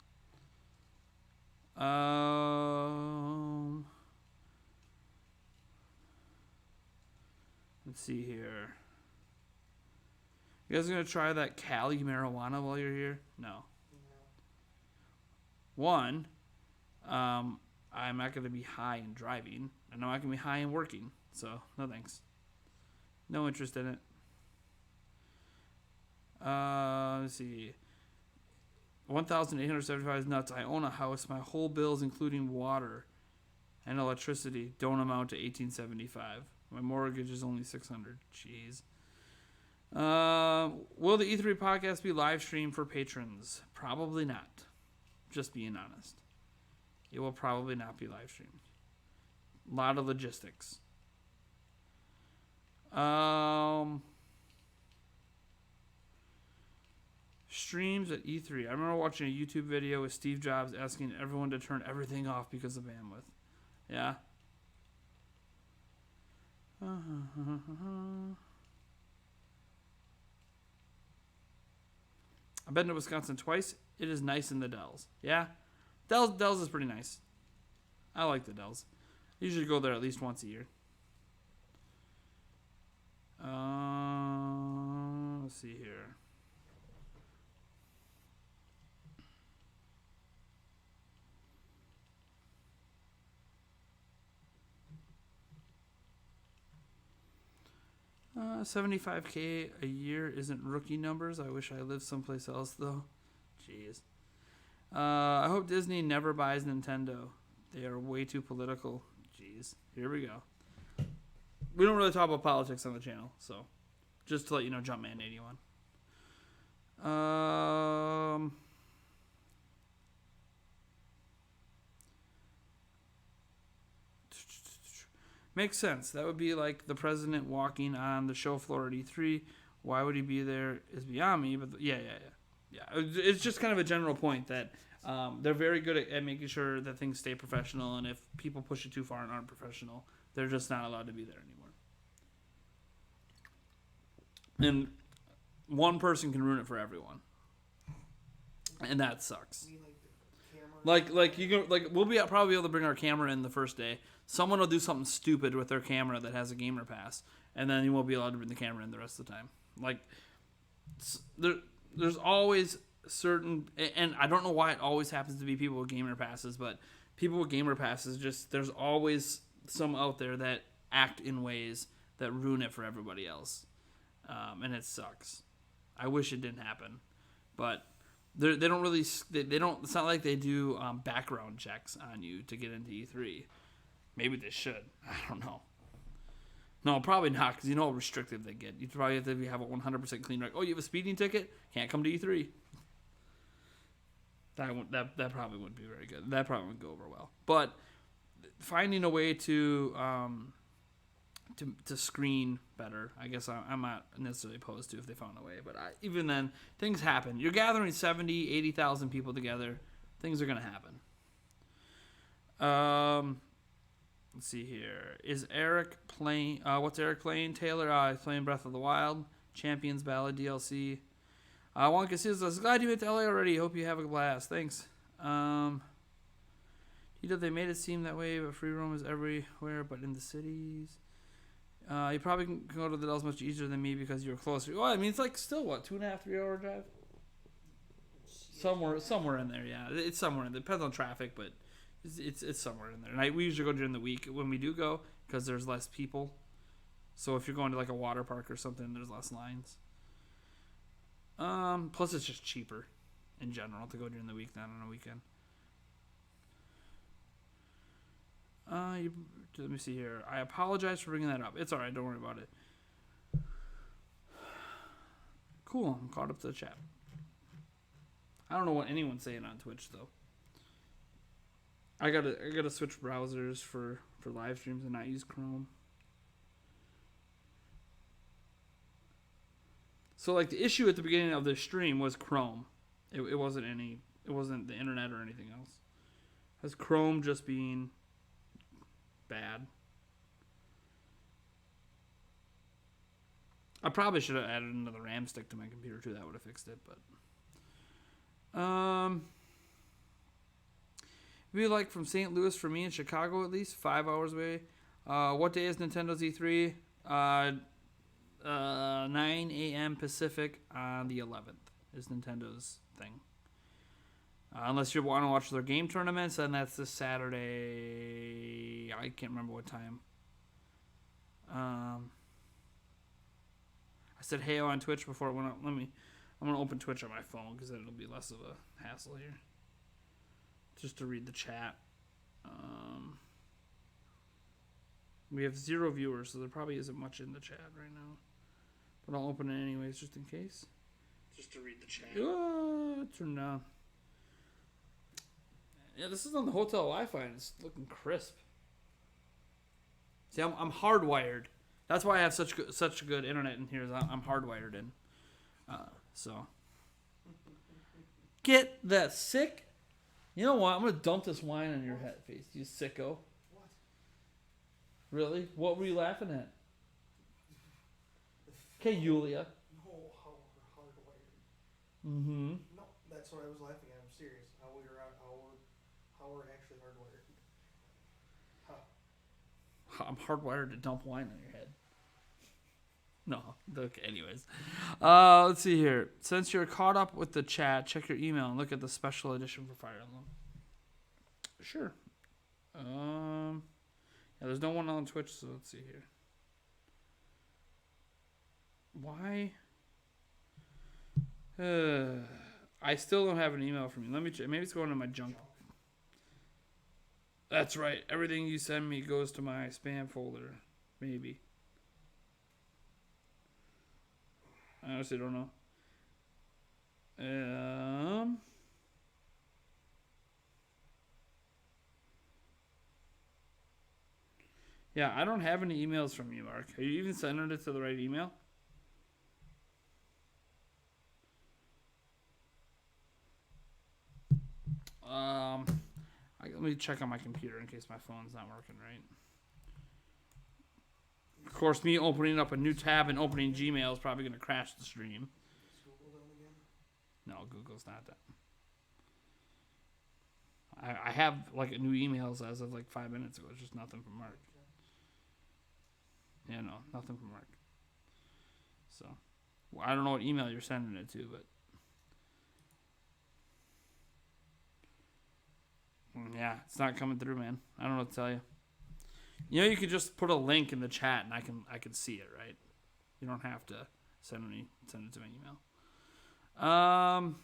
Let's see here. You guys gonna try that Cali marijuana while you're here? No. One, I'm not going to be high and driving. I know I can be high and working. So, no thanks. No interest in it. Let's see. 1,875 is nuts. I own a house. My whole bills, including water and electricity, don't amount to $1,875. My mortgage is only $600. Jeez. Will the E3 podcast be live streamed for patrons? Probably not. Just being honest. It will probably not be live streamed. A lot of logistics. Streams at E3. I remember watching a YouTube video with Steve Jobs asking everyone to turn everything off because of bandwidth. Yeah. I've been to Wisconsin twice. It is nice in the Dells. Yeah. Dells is pretty nice. I like the Dells. I usually go there at least once a year. Let's see here. $75K a year isn't rookie numbers. I wish I lived someplace else, though. Jeez. I hope Disney never buys Nintendo. They are way too political. Jeez. Here we go. We don't really talk about politics on the channel, so just to let you know, Jumpman81. Makes sense. That would be like the president walking on the show floor at E3. Why would he be there is beyond me, but yeah. It's just kind of a general point that they're very good at making sure that things stay professional, and if people push it too far and aren't professional, they're just not allowed to be there anymore. And one person can ruin it for everyone, and that sucks. Like we'll be probably able to bring our camera in the first day. Someone will do something stupid with their camera that has a gamer pass, and then you won't be allowed to bring the camera in the rest of the time. Like there's always certain, and I don't know why it always happens to be people with gamer passes, but people with gamer passes, just there's always some out there that act in ways that ruin it for everybody else, and it sucks. I wish it didn't happen, but they don't really. They don't. It's not like they do background checks on you to get into E3. Maybe they should. I don't know. No, probably not, because you know how restrictive they get. You probably have to have a 100% clean record. Oh, you have a speeding ticket? Can't come to E3. That probably wouldn't be very good. That probably wouldn't go over well. But finding a way to screen better, I guess I'm not necessarily opposed to if they found a way. But even then, things happen. You're gathering 70, 80,000 people together. Things are going to happen. Let's see here. Is Eric playing? What's Eric playing? Taylor, he's playing Breath of the Wild, Champions Ballad DLC. Wonka says, glad you went to LA already. Hope you have a blast. Thanks. They made it seem that way, but free roam is everywhere, but in the cities. You probably can go to the Dells much easier than me because you're closer. Well, I mean, it's like still what, 2.5, 3 hour drive? Somewhere in there, yeah. It's somewhere in there. It depends on traffic, but it's somewhere in there. And we usually go during the week when we do go because there's less people. So if you're going to like a water park or something, there's less lines. Plus it's just cheaper in general to go during the week than on a weekend. Let me see here. I apologize for bringing that up. It's alright, don't worry about it. Cool, I'm caught up to the chat. I don't know what anyone's saying on Twitch though. I gotta switch browsers for live streams and not use Chrome. So like the issue at the beginning of this stream was Chrome. It wasn't the internet or anything else. It was Chrome just being bad. I probably should have added another RAM stick to my computer too. That would have fixed it, but it'd be like from St. Louis for me in Chicago at least, 5 hours away. What day is Nintendo's E3? 9 a.m. Pacific on the 11th is Nintendo's thing. Unless you want to watch their game tournaments, then that's this Saturday. I can't remember what time. I said hey on Twitch before it went up. I'm going to open Twitch on my phone because then it'll be less of a hassle here. Just to read the chat. We have 0 viewers, so there probably isn't much in the chat right now. But I'll open it anyways, just in case. Just to read the chat. Turn down. Yeah, this is on the hotel Wi-Fi, and it's looking crisp. See, I'm hardwired. That's why I have such good internet in here. Is I'm hardwired in. So get that sick. You know what? I'm gonna dump this wine on your head face, you sicko. What? Really? What were you laughing at? Okay, Yulia. No, how we're hardwired. Mm-hmm. No, that's what I was laughing at. I'm serious. How we're actually hardwired. Huh. I'm hardwired to dump wine on your head. No. Okay, anyways. Let's see here. Since you're caught up with the chat, check your email and look at the special edition for Fire Emblem. Sure. Yeah, there's no one on Twitch, so let's see here. Why? I still don't have an email from you. Let me check. Maybe it's going to my junk. That's right. Everything you send me goes to my spam folder. Maybe. I honestly don't know. Yeah, I don't have any emails from you, Mark. Are you even sending it to the right email? Let me check on my computer in case my phone's not working right. Of course, me opening up a new tab and opening Gmail is probably going to crash the stream. Is Google down again? No, Google's not that. I have like new emails as of like 5 minutes ago. It's just nothing from Mark. Yeah, no, nothing from Mark. So, well, I don't know what email you're sending it to, but yeah, it's not coming through, man. I don't know what to tell you. You know, you could just put a link in the chat, and I can see it, right? You don't have to send it to my email.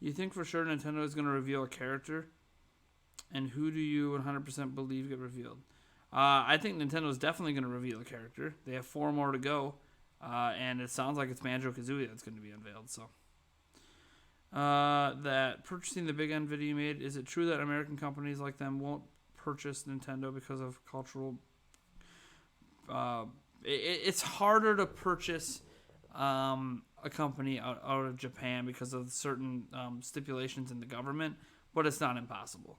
You think for sure Nintendo is going to reveal a character? And who do you 100% believe get revealed? I think Nintendo is definitely going to reveal a character. They have 4 more to go, and it sounds like it's Banjo-Kazooie that's going to be unveiled. So, that purchasing the big end video you made, is it true that American companies like them won't purchase Nintendo because of cultural? It's harder to purchase a company out of Japan because of certain stipulations in the government, but it's not impossible.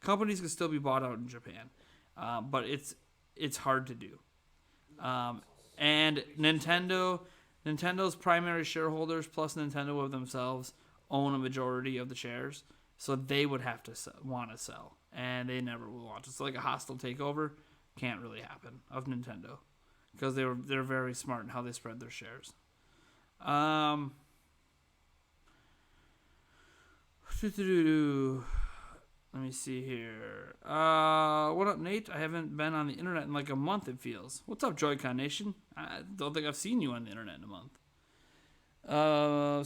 Companies can still be bought out in Japan, but it's hard to do. And Nintendo's primary shareholders plus Nintendo of themselves own a majority of the shares, so they would have to want to sell, and they never will want to. It's like a hostile takeover can't really happen of Nintendo because they're very smart in how they spread their shares. Let me see here. What up, Nate? I haven't been on the internet in like a month, it feels. What's up, Joy-Con Nation? I don't think I've seen you on the internet in a month.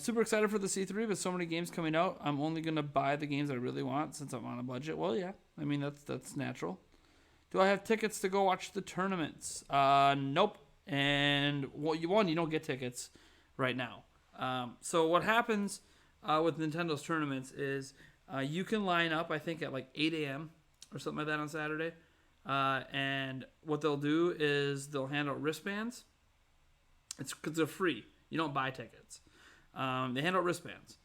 Super excited for the C3 with so many games coming out. I'm only going to buy the games I really want since I'm on a budget. Well, yeah. I mean, that's natural. Do I have tickets to go watch the tournaments? Nope. And you don't get tickets right now. So what happens with Nintendo's tournaments is you can line up, I think, at like 8 a.m. or something like that on Saturday. And what they'll do is they'll hand out wristbands. It's because they're free. You don't buy tickets. They hand out wristbands.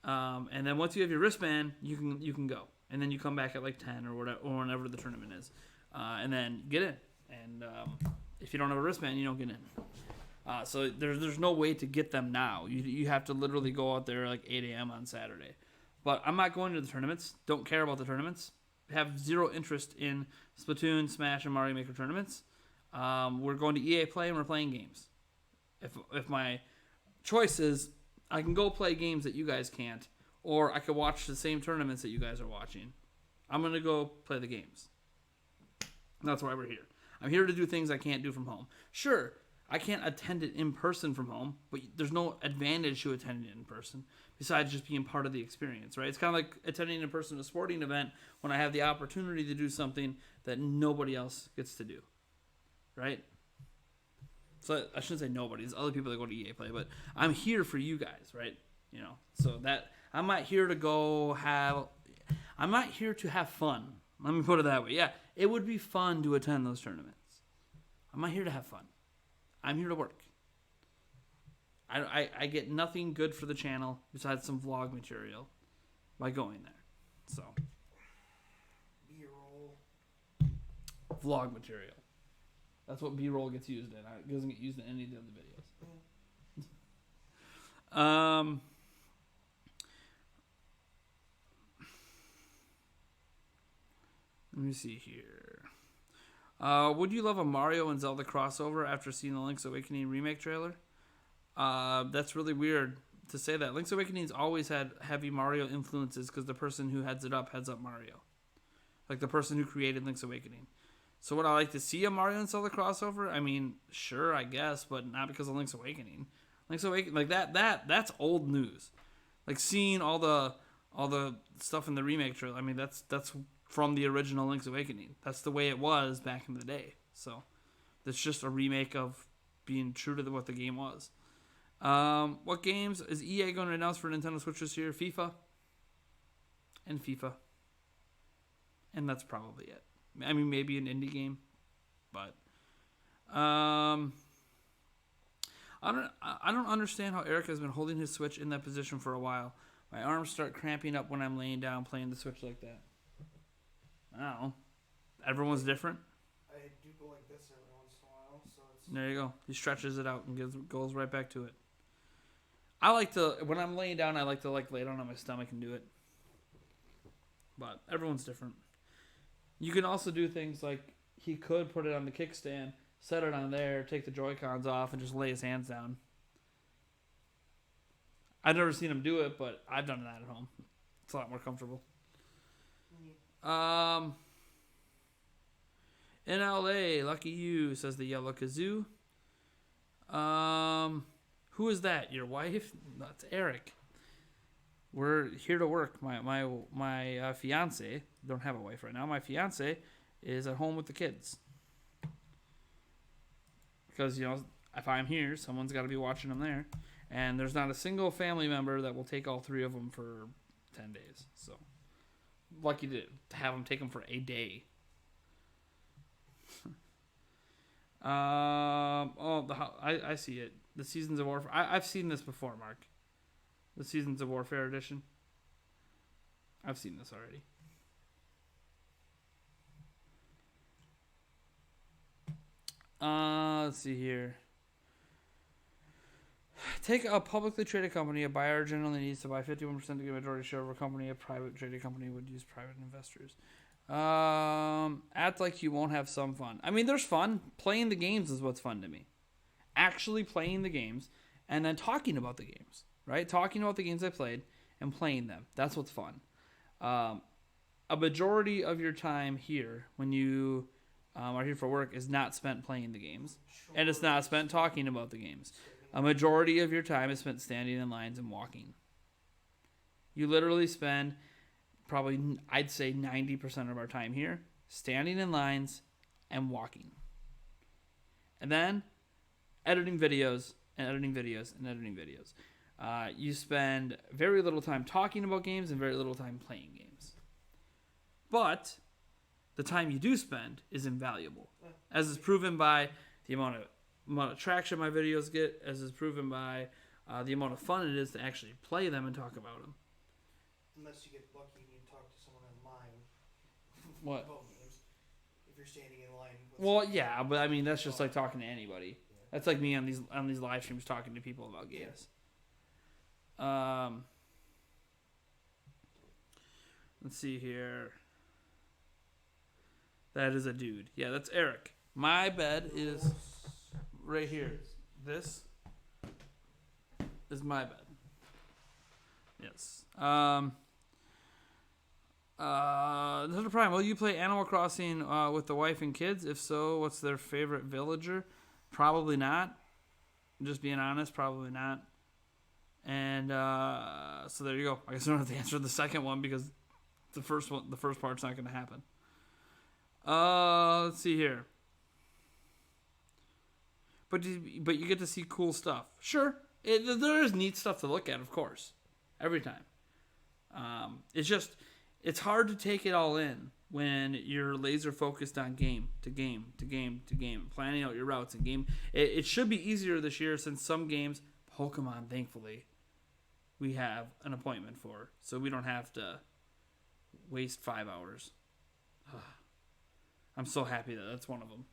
And then once you have your wristband, you can go. And then you come back at like 10 or whatever, or whenever the tournament is. And then get in. And if you don't have a wristband, you don't get in. So there's no way to get them now. You have to literally go out there like 8 a.m. on Saturday. But I'm not going to the tournaments. Don't care about the tournaments. Have zero interest in Splatoon, Smash, and Mario Maker tournaments. We're going to EA Play and we're playing games. If my choice is I can go play games that you guys can't, or I could watch the same tournaments that you guys are watching, I'm going to go play the games. That's why we're here. I'm here to do things I can't do from home. Sure, I can't attend it in person from home, but there's no advantage to attending it in person besides just being part of the experience, right? It's kind of like attending in person a sporting event when I have the opportunity to do something that nobody else gets to do, right? So I shouldn't say nobody. There's other people that go to EA Play, but I'm here for you guys, right? You know, so that I'm not here to I'm not here to have fun. Let me put it that way. Yeah, it would be fun to attend those tournaments. I'm not here to have fun. I'm here to work. I get nothing good for the channel besides some vlog material by going there. So. B-roll. Vlog material. That's what B-roll gets used in. It doesn't get used in any of the other videos. Let me see here. Would you love a Mario and Zelda crossover after seeing the Link's Awakening remake trailer? That's really weird to say that. Link's Awakening's always had heavy Mario influences because the person who heads up Mario. Like the person who created Link's Awakening. So would I like to see a Mario and Zelda crossover? I mean, sure, I guess, but not because of Link's Awakening. Link's Awakening, like that's old news. Like seeing all the stuff in the remake trailer. I mean, that's from the original Link's Awakening. That's the way it was back in the day. So it's just a remake of being true to what the game was. What games is EA going to announce for Nintendo Switch this year? FIFA. And that's probably it. I mean, maybe an indie game, but I don't understand how Eric has been holding his Switch in that position for a while. My arms start cramping up when I'm laying down playing the Switch like that. I don't know. Everyone's different. I do go like this every once in a while, so it's... There you go. He stretches it out and goes right back to it. I like to, when I'm laying down, I like to lay down on my stomach and do it. But everyone's different. You can also do things like he could put it on the kickstand, set it on there, take the Joy-Cons off, and just lay his hands down. I've never seen him do it, but I've done that at home. It's a lot more comfortable. In LA, lucky you, says the Yellow Kazoo. Who is that? Your wife? That's Eric. We're here to work. My fiance, don't have a wife right now. My fiance is at home with the kids. Because, if I'm here, someone's got to be watching them there. And there's not a single family member that will take all three of them for 10 days. So, lucky to have them take them for a day. I see it. The Seasons of Warfare. I've seen this before, Mark. The Seasons of Warfare edition. I've seen this already. Let's see here. Take a publicly traded company. A buyer generally needs to buy 51% to get a majority share of a company. A private traded company would use private investors. Act like you won't have some fun. I mean, there's fun. Playing the games is what's fun to me. Actually playing the games and then talking about the games, right? Talking about the games I played and playing them. That's what's fun. A majority of your time here when you are here for work is not spent playing the games. And it's not spent talking about the games. A majority of your time is spent standing in lines and walking. You literally spend probably, I'd say 90% of our time here standing in lines and walking. And then editing videos and editing videos and editing videos. You spend very little time talking about games and very little time playing games. But the time you do spend is invaluable, as is proven by the amount of traction my videos get, as is proven by the amount of fun it is to actually play them and talk about them. Unless you get lucky and you talk to someone in line. What? About games. If you're standing in line. Well, yeah, but I mean that's just like talking to anybody. Yeah. That's like me on these live streams talking to people about games. Yeah. Let's see here. That is a dude. Yeah, that's Eric. My bed is right here. This is my bed. Yes. Another Prime. Will you play Animal Crossing with the wife and kids? If so, what's their favorite villager? Probably not. Just being honest, probably not. And so there you go. I guess I don't have to answer the second one because the first part's not going to happen. Let's see here. But you get to see cool stuff. Sure, there is neat stuff to look at, of course, every time. It's hard to take it all in when you're laser focused on game to game to game to game, planning out your routes and game. It should be easier this year since some games, Pokemon, thankfully, we have an appointment for, so we don't have to waste 5 hours. I'm so happy that that's one of them.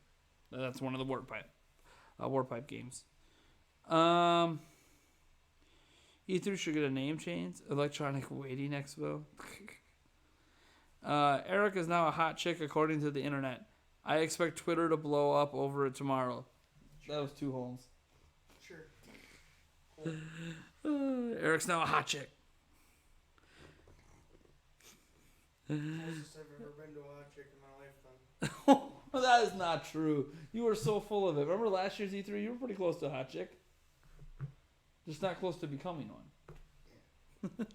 That's one of the Warpipe games. E3 should get a name change. Electronic Waiting Expo. Eric is now a hot chick according to the internet. I expect Twitter to blow up over it tomorrow. That was 2 holes. Sure. Eric's now a hot chick. Closest I've ever been to a hot chick in my lifetime. That is not true. You were so full of it. Remember last year's E3? You were pretty close to a hot chick. Just not close to becoming one. Yeah.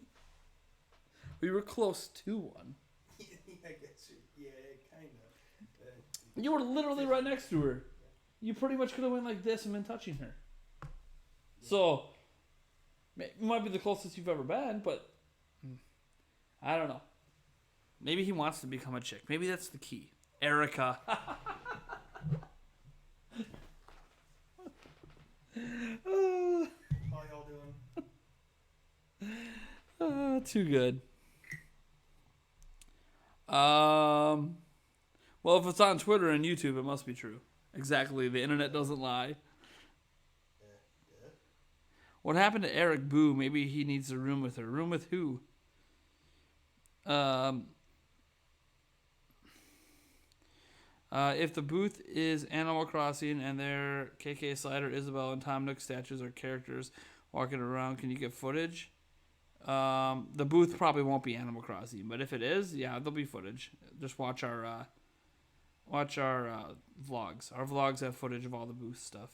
We were close to one. I guess. Yeah, kind of. You were literally right next to her. You pretty much could have went like this and been touching her. So, it might be the closest you've ever been, but I don't know. Maybe he wants to become a chick. Maybe that's the key. Erica. How y'all doing? Too good. Well, if it's on Twitter and YouTube, it must be true. Exactly. The internet doesn't lie. What happened to Eric Boo? Maybe he needs a room with her. Room with who? If the booth is Animal Crossing and their KK Slider, Isabel, and Tom Nook statues are characters walking around, can you get footage? The booth probably won't be Animal Crossing, but if it is, yeah, there'll be footage. Just watch our vlogs. Our vlogs have footage of all the booth stuff.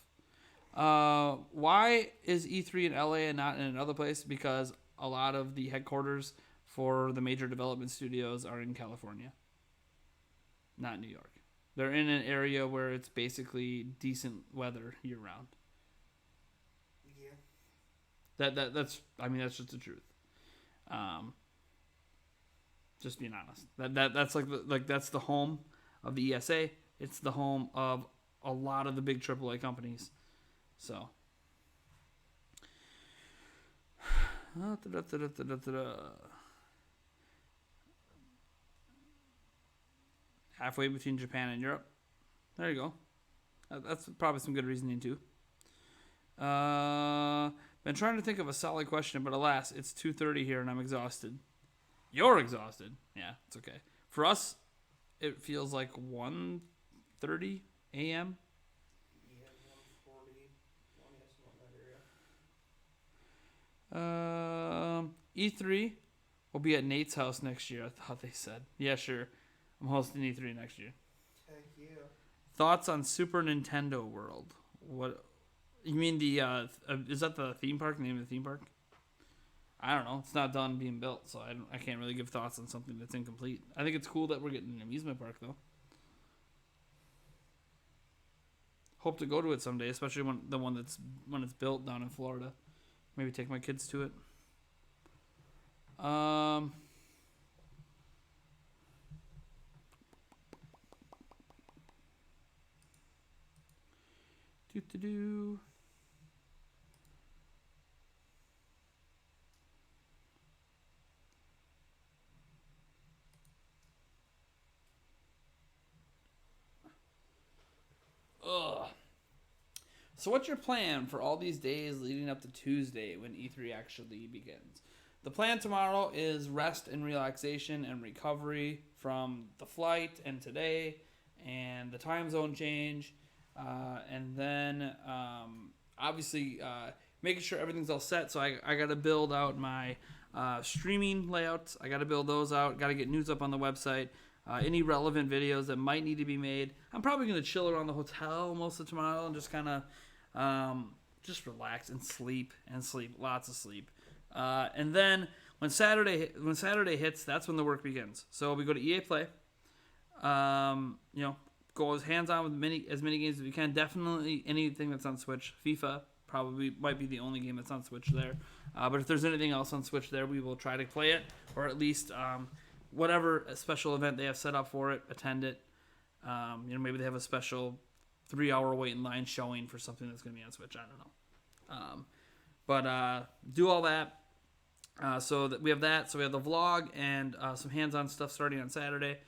Why is E3 in LA and not in another place? Because a lot of the headquarters for the major development studios are in California, not New York. They're in an area where it's basically decent weather year round. Yeah. That's just the truth. Just being honest. That's that's the home of the ESA. It's the home of a lot of the big AAA companies. So. Halfway between Japan and Europe. There you go. That's probably some good reasoning too. Been trying to think of a solid question, but alas, it's 2:30 here and I'm exhausted. You're exhausted. Yeah, it's okay. For us, it feels like 1:30 a.m. Yeah, 140. That area. E3 will be at Nate's house next year, I thought they said. Yeah, sure. I'm hosting E3 next year. Heck yeah. Thoughts on Super Nintendo World? What you mean the is that the theme park? The name of the theme park? I don't know. It's not done being built, so I can't really give thoughts on something that's incomplete. I think it's cool that we're getting an amusement park though. Hope to go to it someday, especially when it's built down in Florida. Maybe take my kids to it. Do. Ugh. So what's your plan for all these days leading up to Tuesday when E3 actually begins? The plan tomorrow is rest and relaxation and recovery from the flight and today and the time zone change. And then obviously making sure everything's all set. So I got to build out my streaming layouts. I got to build those out. Got to get news up on the website. any relevant videos that might need to be made. I'm probably going to chill around the hotel most of tomorrow and just kind of just relax and sleep, lots of sleep. And then when Saturday hits, that's when the work begins. So we go to EA Play. Go as hands-on with as many games as we can. Definitely anything that's on Switch. FIFA probably might be the only game that's on Switch there. But if there's anything else on Switch there, we will try to play it, or at least whatever special event they have set up for it, attend it. Maybe they have a special 3-hour wait in line showing for something that's going to be on Switch. I don't know. But do all that. So that we have that. So we have the vlog and some hands-on stuff starting on Saturday.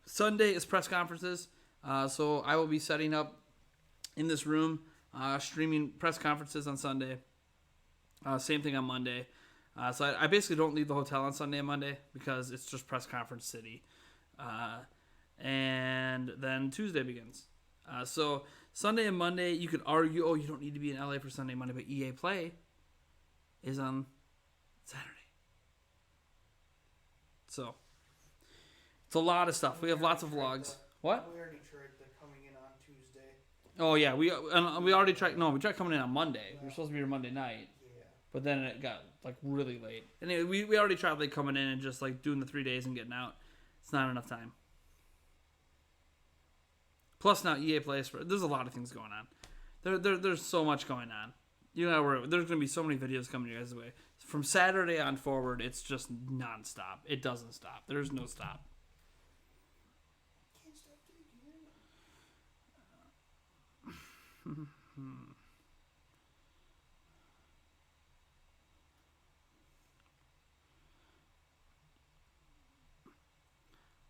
Sunday is press conferences. So I will be setting up in this room, streaming press conferences on Sunday. Same thing on Monday. So I basically don't leave the hotel on Sunday and Monday because it's just press conference city. And then Tuesday begins. So Sunday and Monday, you could argue, you don't need to be in LA for Sunday and Monday, but EA Play is on Saturday. So it's a lot of stuff. We have lots of vlogs. What? We already tried the coming in on Tuesday. Oh yeah, we already tried. No, we tried coming in on Monday. We were supposed to be here Monday night, but then it got like really late. Anyway, we already tried like coming in and just like doing the 3 days and getting out. It's not enough time. Plus now EA Plays there's a lot of things going on. There's so much going on. There's gonna be so many videos coming your guys' way. From Saturday on forward, it's just nonstop. It doesn't stop. There's no stop. Can't stop taking it.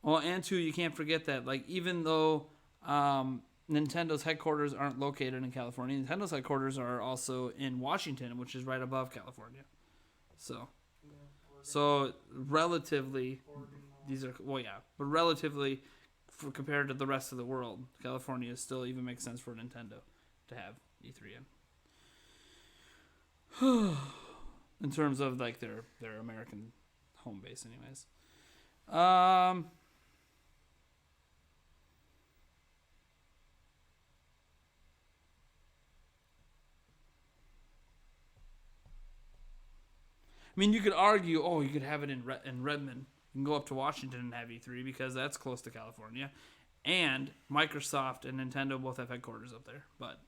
Well, and two, you can't forget that, like, even though Nintendo's headquarters aren't located in California, Nintendo's headquarters are also in Washington, which is right above California. So relatively, but relatively, compared to the rest of the world, California still even makes sense for Nintendo to have E3 in. In terms of like their American home base, anyways. I mean, you could argue, you could have it in Redmond. You can go up to Washington and have E3 because that's close to California. And Microsoft and Nintendo both have headquarters up there. But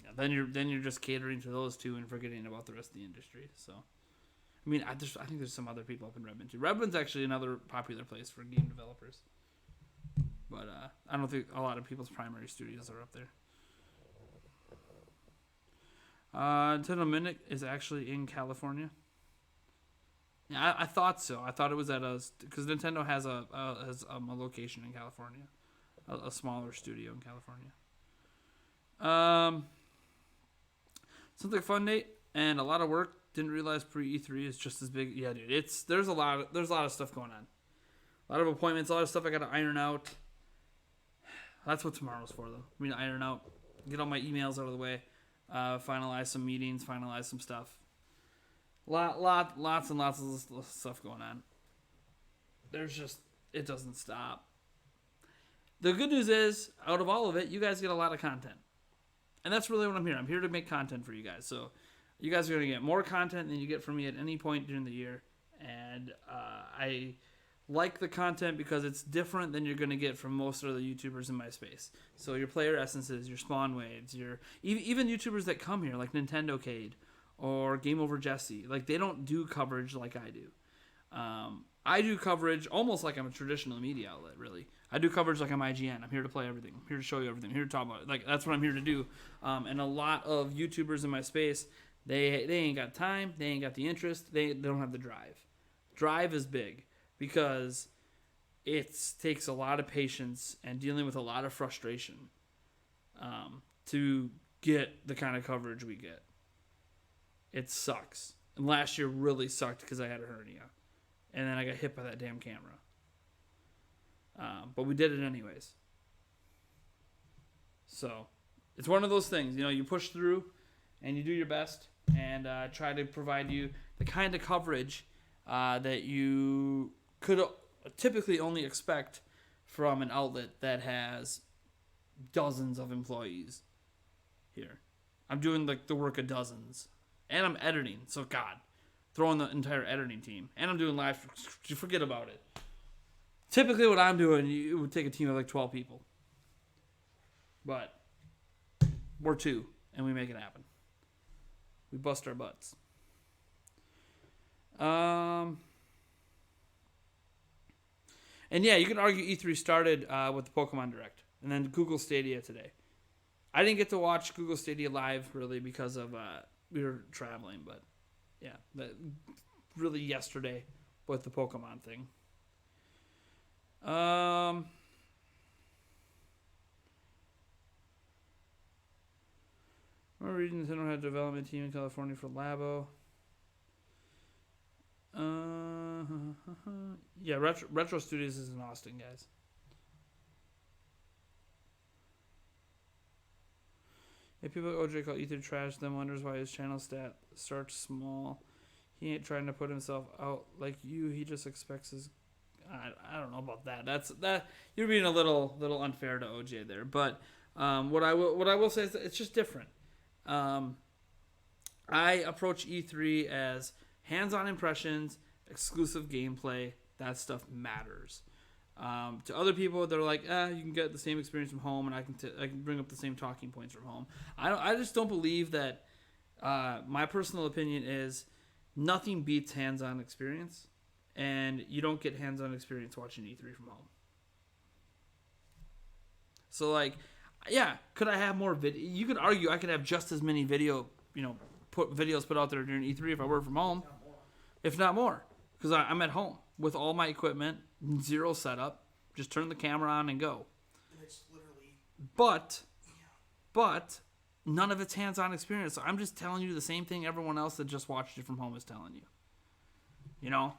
yeah, then you're just catering to those two and forgetting about the rest of the industry. So, I mean, I think there's some other people up in Redmond too. Redmond's actually another popular place for game developers. But I don't think a lot of people's primary studios are up there. Nintendo Minute is actually in California. Yeah, I thought so. I thought it was because Nintendo has a location in California, a smaller studio in California. Sounds like a fun date and a lot of work. Didn't realize pre-E3 is just as big. Yeah, dude, there's a lot of stuff going on, a lot of appointments, a lot of stuff I got to iron out. That's what tomorrow's for, though. I mean, iron out, get all my emails out of the way, finalize some meetings, finalize some stuff. Lots and lots of stuff going on. It doesn't stop. The good news is, out of all of it, you guys get a lot of content. And that's really what I'm here. I'm here to make content for you guys. So you guys are going to get more content than you get from me at any point during the year. And I like the content because it's different than you're going to get from most of the YouTubers in my space. So your Player Essences, your Spawn Waves, even YouTubers that come here, like Nintendo Cade or Game Over Jesse, like they don't do coverage like I do. I do coverage almost like I'm a traditional media outlet, really. I do coverage like I'm IGN. I'm here to play everything. I'm here to show you everything. I'm here to talk about it. Like, that's what I'm here to do. And a lot of YouTubers in my space, they ain't got time. They ain't got the interest. They don't have the drive. Drive is big because it takes a lot of patience and dealing with a lot of frustration to get the kind of coverage we get. It sucks. And last year really sucked because I had a hernia. And then I got hit by that damn camera. But we did it anyways. So, it's one of those things. You push through and you do your best and try to provide you the kind of coverage that you could typically only expect from an outlet that has dozens of employees here. I'm doing like the work of dozens. And I'm editing, so God, throw in the entire editing team. And I'm doing live, forget about it. Typically what I'm doing, it would take a team of like 12 people. But we're 2, and we make it happen. We bust our butts. And yeah, you can argue E3 started with the Pokemon Direct, and then Google Stadia today. I didn't get to watch Google Stadia live really because of we were traveling, but yeah, really yesterday with the Pokemon thing. We're reading Nintendo had a development team in California for Labo. Yeah, Retro Studios is in Austin, guys. If people like OJ call Ether trash, then wonders why his channel stat starts small. He ain't trying to put himself out like you. He just expects his. I don't know about that. That you're being a little unfair to OJ there. But what I will say is that it's just different. I approach E3 as hands-on impressions, exclusive gameplay. That stuff matters. To other people, they're like, you can get the same experience from home, and I can bring up the same talking points from home. I just don't believe that. My personal opinion is nothing beats hands-on experience, and you don't get hands-on experience watching E3 from home. So, like, yeah, could I have more video? You could argue I could have just as many videos put out there during E3 if I work from home, if not more, because I'm at home with all my equipment, zero setup, just turn the camera on and go. And it's literally. But none of it's hands-on experience. So I'm just telling you the same thing everyone else that just watched it from home is telling you. You know,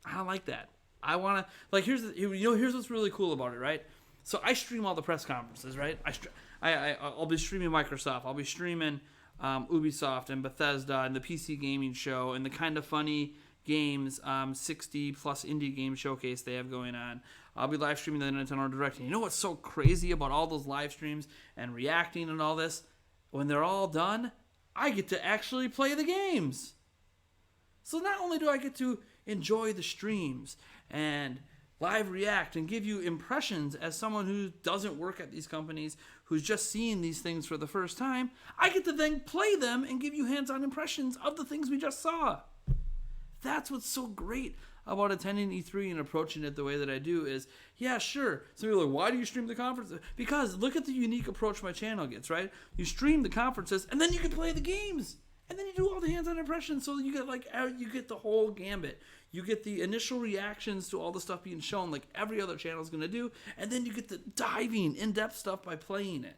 I don't like that. I want to here's what's really cool about it, right? So I stream all the press conferences, right? I'll be streaming Microsoft. I'll be streaming Ubisoft and Bethesda and the PC gaming show and the Kind of Funny games 60 plus indie game showcase they have going on. I'll be live streaming the Nintendo Direct. And you know what's so crazy about all those live streams and reacting and all this? When they're all done, I get to actually play the games. So not only do I get to enjoy the streams and live react and give you impressions as someone who doesn't work at these companies, who's just seeing these things for the first time, I get to then play them and give you hands-on impressions of the things we just saw. That's what's so great about attending E3 and approaching it the way that I do is, yeah, sure. Some people are like, why do you stream the conferences? Because look at the unique approach my channel gets, right? You stream the conferences, and then you can play the games. And then you do all the hands-on impressions, so you get the whole gambit. You get the initial reactions to all the stuff being shown, like every other channel is going to do, and then you get the diving, in-depth stuff by playing it.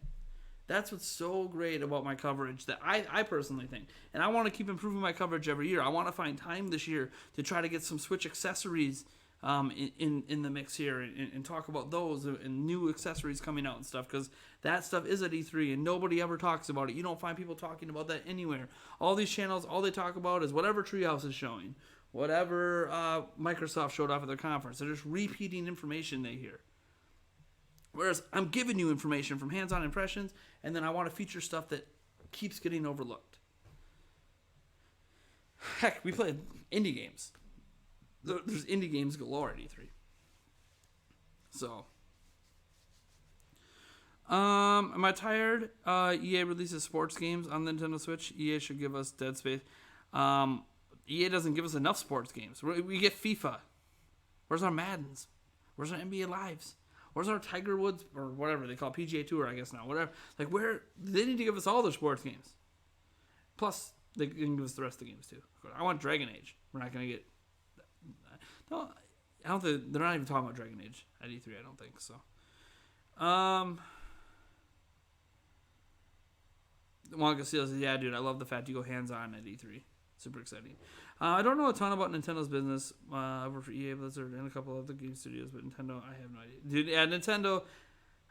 That's what's so great about my coverage that I personally think. And I want to keep improving my coverage every year. I want to find time this year to try to get some Switch accessories in the mix here and talk about those and new accessories coming out and stuff, because that stuff is at E3 and nobody ever talks about it. You don't find people talking about that anywhere. All these channels, all they talk about is whatever Treehouse is showing, whatever Microsoft showed off at their conference. They're just repeating information they hear. Whereas I'm giving you information from hands-on impressions, and then I want to feature stuff that keeps getting overlooked. Heck, we play indie games. There's indie games galore at E3. So, am I tired? EA releases sports games on the Nintendo Switch. EA should give us Dead Space. EA doesn't give us enough sports games. We get FIFA. Where's our Maddens? Where's our NBA Lives? Where's our Tiger Woods, or whatever they call it, PGA Tour, I guess now, whatever. Like, where, they need to give us all their sports games. Plus, they can give us the rest of the games, too. I want Dragon Age. We're not going to get, no, I don't think, they're not even talking about Dragon Age at E3, I don't think, so. Wonka Seal says, yeah, dude, I love the fact you go hands-on at E3. Super exciting. I don't know a ton about Nintendo's business. I work for EA, Blizzard, and a couple of other game studios, but Nintendo, I have no idea. Dude, yeah, Nintendo,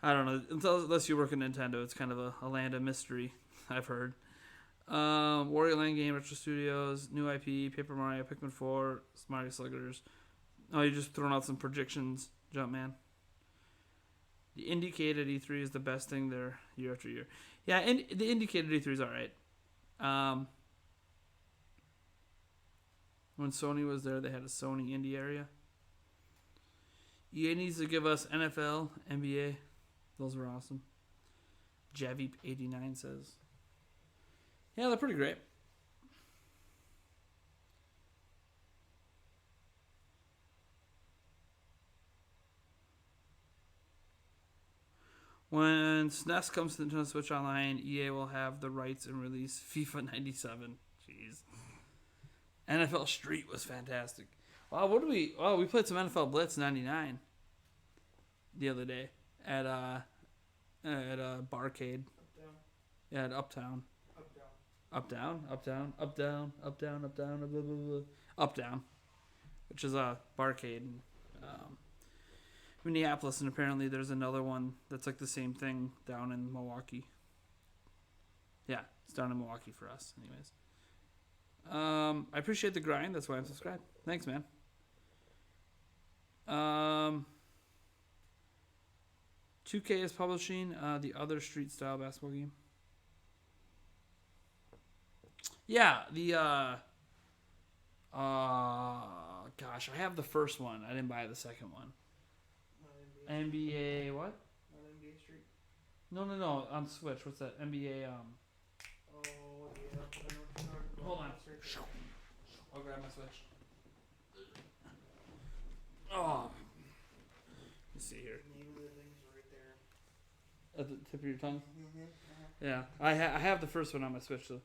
I don't know. Unless you work at Nintendo, it's kind of a land of mystery, I've heard. Wario Land Game, Retro Studios, new IP, Paper Mario, Pikmin 4, Mario Sluggers. Oh, you're just throwing out some predictions, Jumpman. The indicated E3 is the best thing there year after year. Yeah, and the indicated E3 is all right. When Sony was there, they had a Sony Indie area. EA needs to give us NFL, NBA. Those were awesome. Javi89 says. Yeah, they're pretty great. When SNES comes to Nintendo Switch Online, EA will have the rights and release FIFA 97. Jeez. NFL Street was fantastic. Wow, we played some NFL Blitz 99 the other day at Barcade. Uptown. Yeah, at Uptown. Uptown. Uptown, which is a Barcade in Minneapolis, and apparently there's another one that's like the same thing down in Milwaukee. Yeah, it's down in Milwaukee for us, anyways. I appreciate the grind. That's why I'm subscribed. Thanks, man. 2K is publishing the other street style basketball game. Yeah, the gosh, I have the first one. I didn't buy the second one. Not NBA. NBA what? Not NBA Street. No, on Switch. What's that? NBA Oh, yeah. I know what you're talking about. Hold on. Search it. I'll grab my Switch. Oh. Let's see here. Name of the thing's right there. At the tip of your tongue? Mm-hmm. Yeah. I have the first one on my Switch, so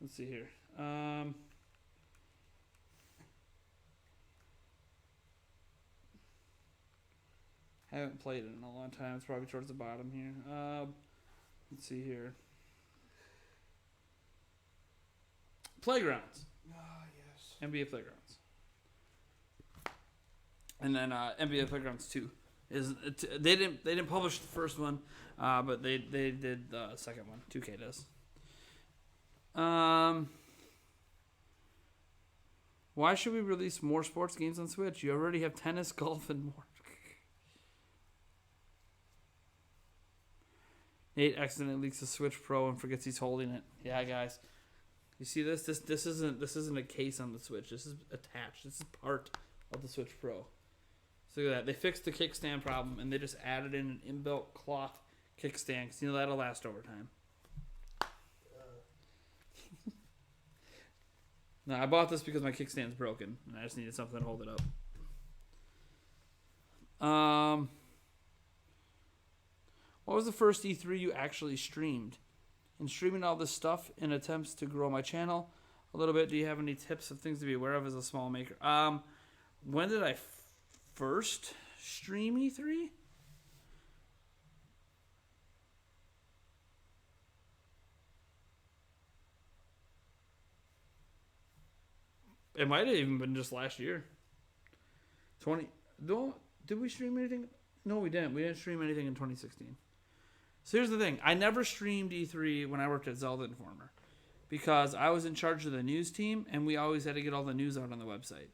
let's see here. Haven't played it in a long time. It's probably towards the bottom here. Let's see here. Playgrounds. Ah, yes. NBA Playgrounds. And then NBA Playgrounds 2 they didn't publish the first one, but they did the second one. 2K does. Why should we release more sports games on Switch? You already have tennis, golf, and more. Nate accidentally leaks a Switch Pro and forgets he's holding it. Yeah, guys. You see this? This isn't a case on the Switch. This is attached. This is part of the Switch Pro. So look at that. They fixed the kickstand problem and they just added in an inbuilt cloth kickstand because that'll last over time. No, I bought this because my kickstand's broken and I just needed something to hold it up. What was the first E3 you actually streamed? In streaming all this stuff in attempts to grow my channel a little bit, do you have any tips of things to be aware of as a small maker? When did I first stream E3? It might have even been just last year. Did we stream anything? No, we didn't. We didn't stream anything in 2016. So here's the thing. I never streamed E3 when I worked at Zelda Informer because I was in charge of the news team and we always had to get all the news out on the website.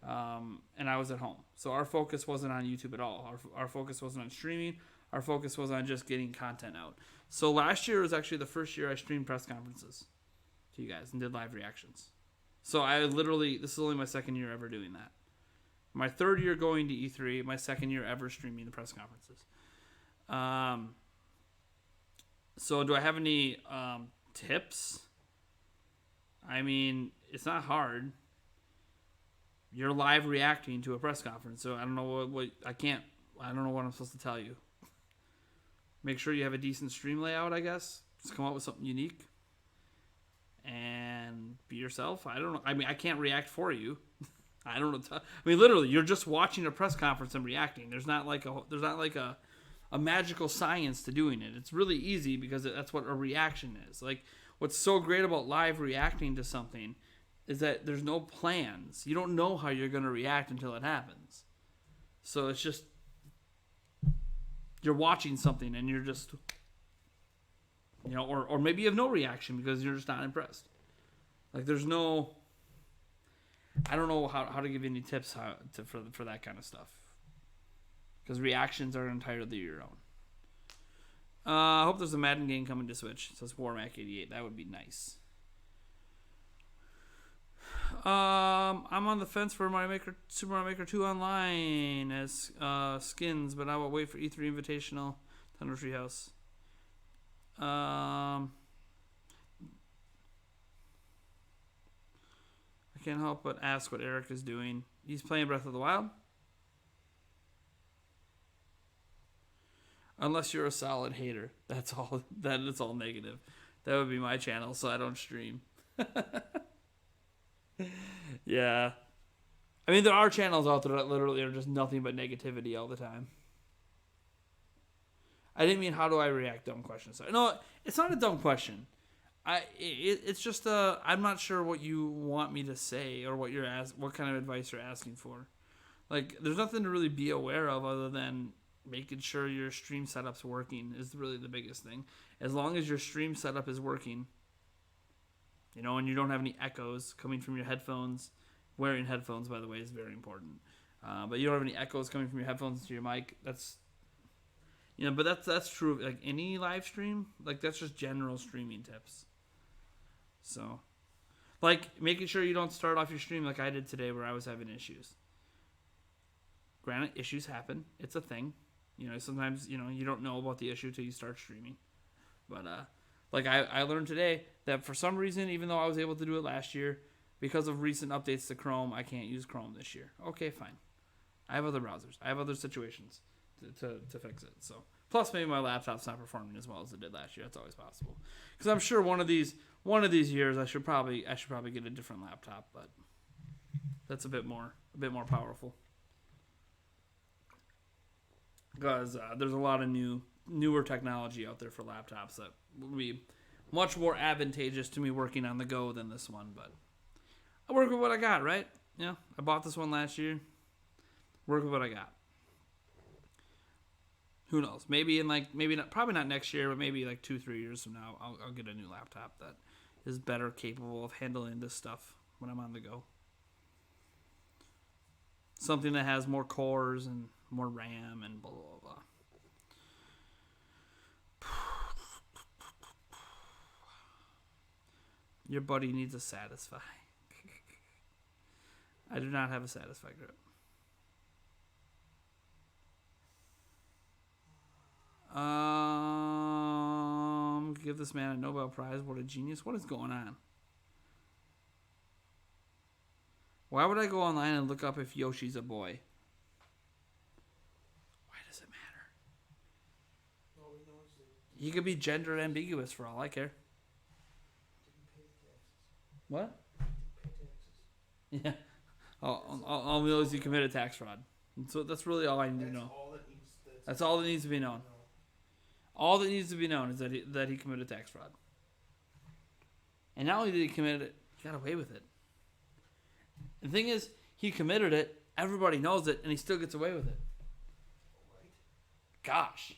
And I was at home. So our focus wasn't on YouTube at all. Our focus wasn't on streaming. Our focus was on just getting content out. So last year was actually the first year I streamed press conferences to you guys and did live reactions. So this is only my second year ever doing that. My third year going to E3, my second year ever streaming the press conferences. So do I have any tips? I mean, it's not hard. You're live reacting to a press conference, so I don't know I don't know what I'm supposed to tell you. Make sure you have a decent stream layout, I guess. Just come up with something unique. And be yourself. I don't know. I mean, I can't react for you. I don't know. Literally, you're just watching a press conference and reacting. There's not like a magical science to doing it. It's really easy because that's what a reaction is. Like, what's so great about live reacting to something is that there's no plans. You don't know how you're going to react until it happens. So it's just, you're watching something and you're just, or maybe you have no reaction because you're just not impressed. Like, there's no, I don't know how to give you any tips for that kind of stuff. Because reactions are entirely your own. I hope there's a Madden game coming to Switch. It says WarMac88. That would be nice. I'm on the fence for Super Mario Maker 2 Online as skins, but I will wait for E3 Invitational, Thunder Treehouse. I can't help but ask what Eric is doing. He's playing Breath of the Wild. Unless you're a solid hater. That's all. That is all negative. That would be my channel, so I don't stream. Yeah. I mean, there are channels out there that literally are just nothing but negativity all the time. I didn't mean how do I react dumb questions. No, it's not a dumb question. It's just I'm not sure what you want me to say or what what kind of advice you're asking for. Like, there's nothing to really be aware of other than making sure your stream setup's working is really the biggest thing. As long as your stream setup is working, and you don't have any echoes coming from your headphones. Wearing headphones, by the way, is very important. But you don't have any echoes coming from your headphones to your mic. But that's true of like any live stream. Like, that's just general streaming tips. So, like, making sure you don't start off your stream like I did today where I was having issues. Granted, issues happen. It's a thing. Sometimes, you don't know about the issue till you start streaming. But, like, I learned today that for some reason, even though I was able to do it last year, because of recent updates to Chrome, I can't use Chrome this year. Okay, fine. I have other browsers. I have other situations to fix it. So, plus maybe my laptop's not performing as well as it did last year. That's always possible. Because I'm sure one of these years I should probably get a different laptop, but that's a bit more powerful. Because there's a lot of newer technology out there for laptops that will be much more advantageous to me working on the go than this one, but I work with what I got, right? Yeah, I bought this one last year. Work with what I got. Who knows? Maybe probably not next year, but maybe like 2-3 years from now, I'll get a new laptop that is better capable of handling this stuff when I'm on the go. Something that has more cores and more RAM and blah, blah, blah. Your buddy needs a Satisfy. I do not have a Satisfy grip. Give this man a Nobel Prize. What a genius. What is going on? Why would I go online and look up if Yoshi's a boy? Why does it matter? All we know is that He could be gender ambiguous for all I care. didn't pay taxes. What? Didn't pay taxes. Yeah. All we know is he committed tax fraud. And so that's really all I need to know. That's all that needs to be known. All that needs to be known is that he committed tax fraud. And not only did he commit it, he got away with it. The thing is, he committed it, everybody knows it, and he still gets away with it. Right. Gosh.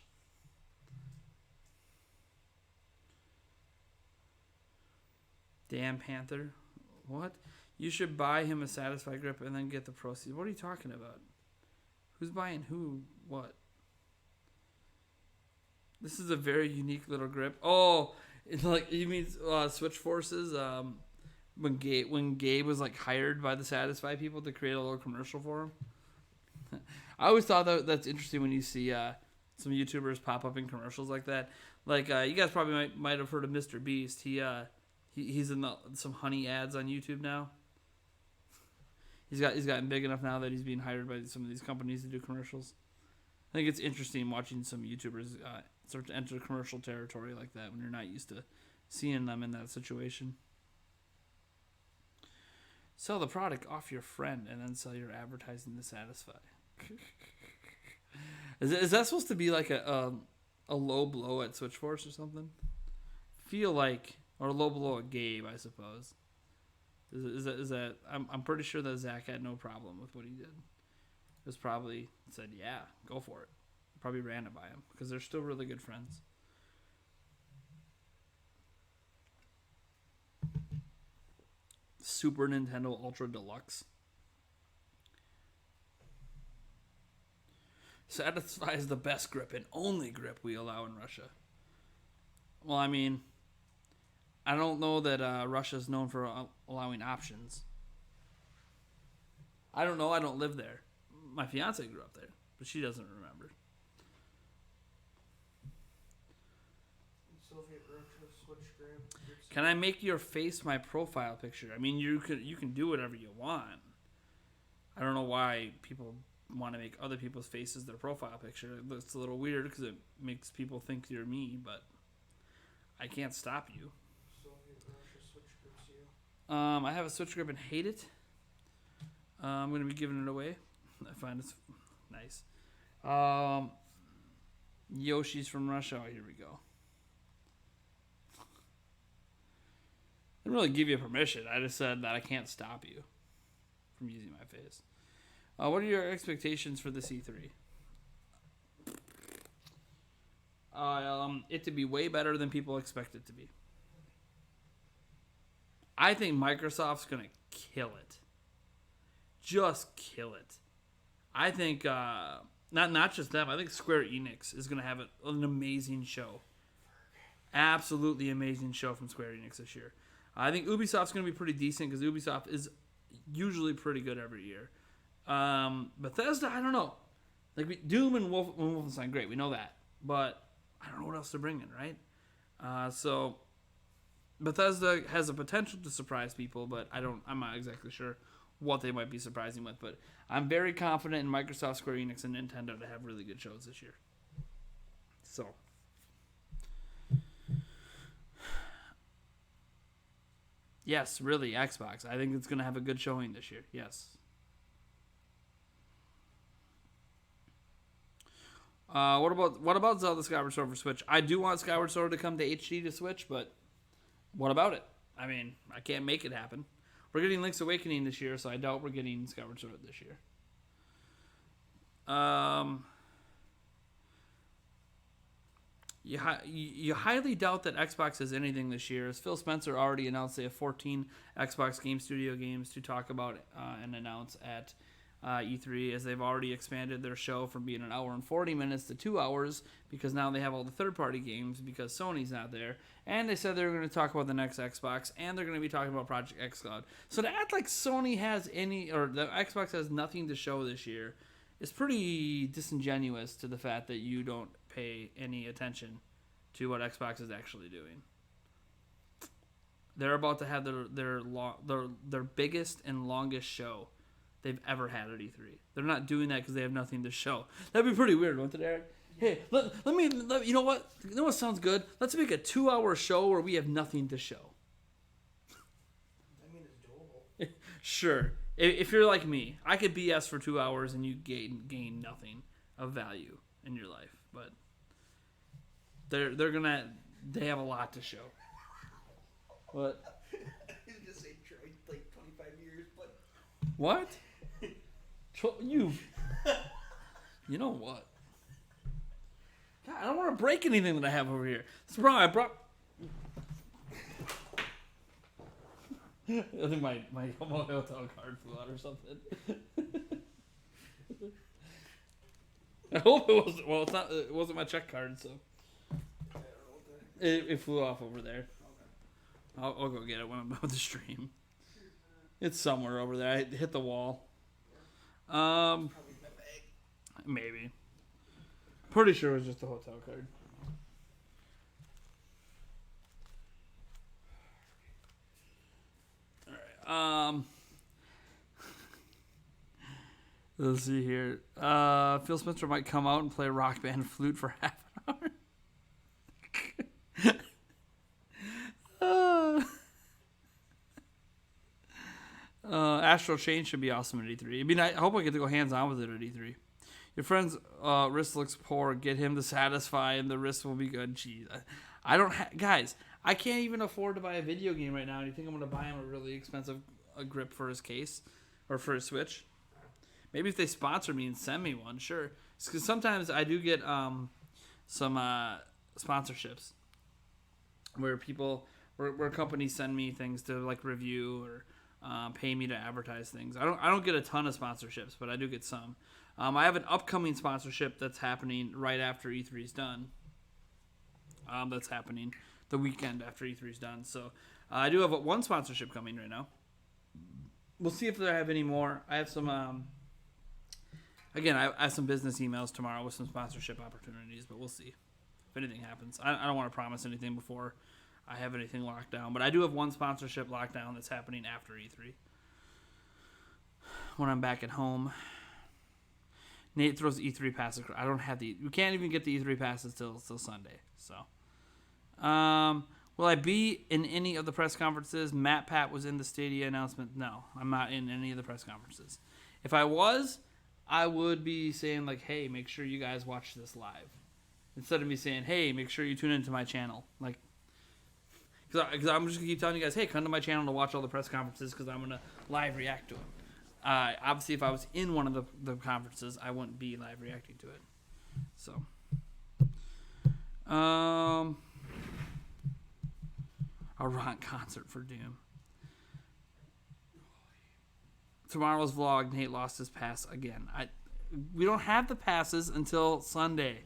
Damn Panther. What? You should buy him a Satisfy grip and then get the proceeds. What are you talking about? Who's buying who? What? This is a very unique little grip. Oh, it's like, you mean Switch Forces? When Gabe was like hired by the Satisfy people to create a little commercial for him. I always thought that's interesting when you see some YouTubers pop up in commercials like that. Like, you guys probably might have heard of Mr. Beast. He's in some honey ads on YouTube now. He's gotten big enough now that he's being hired by some of these companies to do commercials. I think it's interesting watching some YouTubers start to enter commercial territory like that when you're not used to seeing them in that situation. Sell the product off your friend and then sell your advertising to Satisfy. Is that supposed to be like a low blow at Switchforce or something? Feel like, or a low blow at Gabe, I suppose. Is that? I'm pretty sure that Zach had no problem with what he did. It was probably said, yeah, go for it. Probably ran it by him because they're still really good friends. Super Nintendo Ultra Deluxe. satisfies the best grip and only grip we allow in Russia. Well, I mean, I don't know that Russia's known for allowing options. I don't know. I don't live there. My fiance grew up there, but she doesn't remember. Soviet Russia switch grip. Can I make your face my profile picture? I mean, you can do whatever you want. I don't know why people want to make other people's faces their profile picture. It's a little weird because it makes people think you're me, but I can't stop you. Soviet Russia switch grips you. I have a switch grip and hate it. I'm going to be giving it away. I find it's nice. Yoshi's from Russia. Oh, here we go. I didn't really give you permission. I just said that I can't stop you from using my face. What are your expectations for the C3? It to be way better than people expect it to be. I think Microsoft's going to kill it. Just kill it. I think, not just them, I think Square Enix is going to have an amazing show. Absolutely amazing show from Square Enix this year. I think Ubisoft's going to be pretty decent because Ubisoft is usually pretty good every year. Bethesda, I don't know. Like Doom and Wolfenstein, great, we know that. But I don't know what else they're bringing, right? So Bethesda has a potential to surprise people, but I'm not exactly sure what they might be surprising with. But I'm very confident in Microsoft, Square Enix, and Nintendo to have really good shows this year. So. Yes, really, Xbox. I think it's going to have a good showing this year. Yes. What about Zelda Skyward Sword for Switch? I do want Skyward Sword to come to HD to Switch, but what about it? I mean, I can't make it happen. We're getting Link's Awakening this year, so I doubt we're getting Skyward Sword this year. You highly doubt that Xbox has anything this year, as Phil Spencer already announced they have 14 Xbox Game Studio games to talk about and announce at E3, as they've already expanded their show from being an hour and 40 minutes to 2 hours because now they have all the third-party games because Sony's not there. And they said they were going to talk about the next Xbox, and they're going to be talking about Project xCloud. So to act like Sony has or the Xbox has nothing to show this year is pretty disingenuous to the fact that you don't pay any attention to what Xbox is actually doing. They're about to have their biggest and longest show they've ever had at E3. They're not doing that because they have nothing to show. That'd be pretty weird, wouldn't it, Eric? Hey, let you know what? You know what sounds good? Let's make a 2-hour show where we have nothing to show. I mean, it's doable. Sure. If you're like me, I could BS for 2 hours and you gain nothing of value in your life. But they have a lot to show. What? I was just saying, tried like 25 years, but What? You know what? God, I don't want to break anything that I have over here. That's wrong. I brought. I think my hotel card flew out or something. I hope it wasn't. Well, it's not. It wasn't my check card, so I don't know what the... it flew off over there. Okay. I'll go get it when I'm with the stream. It's somewhere over there. I hit the wall. Probably my bag. Maybe. Pretty sure it was just a hotel card. All right. Let's see here. Phil Spencer might come out and play Rock Band flute for half an hour. Astral Chain should be awesome at E3. I hope I get to go hands on with it at E3. Your friend's wrist looks poor. Get him to satisfy, and the wrist will be good. Jeez, I don't guys. I can't even afford to buy a video game right now. And you think I'm gonna buy him a really expensive grip for his case or for his Switch? Maybe if they sponsor me and send me one, sure. Because sometimes I do get some sponsorships where where companies send me things to like review or pay me to advertise things. I don't get a ton of sponsorships, but I do get some. I have an upcoming sponsorship that's happening right after E3 is done. That's happening the weekend after E3 is done. So I do have one sponsorship coming right now. We'll see if I have any more. I have some. Again, I have some business emails tomorrow with some sponsorship opportunities, but we'll see if anything happens. I don't want to promise anything before I have anything locked down, but I do have one sponsorship lockdown that's happening after E3 when I'm back at home. Nate throws E3 passes. I don't have we can't even get the E3 passes till Sunday. So, will I be in any of the press conferences? Matt Pat was in the Stadia announcement. No, I'm not in any of the press conferences. If I was, I would be saying like, "Hey, make sure you guys watch this live," instead of me saying, "Hey, make sure you tune into my channel." Like, because I'm just gonna keep telling you guys, "Hey, come to my channel to watch all the press conferences," because I'm gonna live react to them. Obviously, if I was in one of the conferences, I wouldn't be live reacting to it. So, a rock concert for Doom. Tomorrow's vlog, Nate lost his pass again. We don't have the passes until Sunday.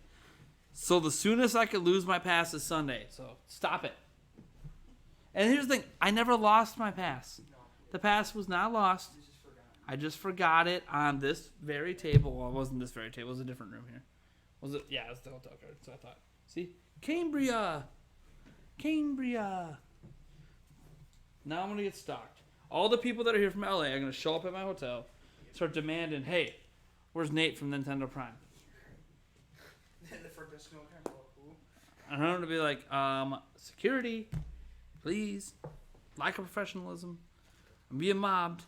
So the soonest I could lose my pass is Sunday. So stop it. And here's the thing. I never lost my pass. The pass was not lost. I just forgot it on this very table. Well, it wasn't this very table. It was a different room here. Was it? Yeah, it was the hotel card. So I thought. See? Cambria. Now I'm going to get stalked. All the people that are here from LA are going to show up at my hotel, start demanding, "Hey, where's Nate from Nintendo Prime?" And I'm going to be like, security, please, lack of professionalism. I'm being mobbed.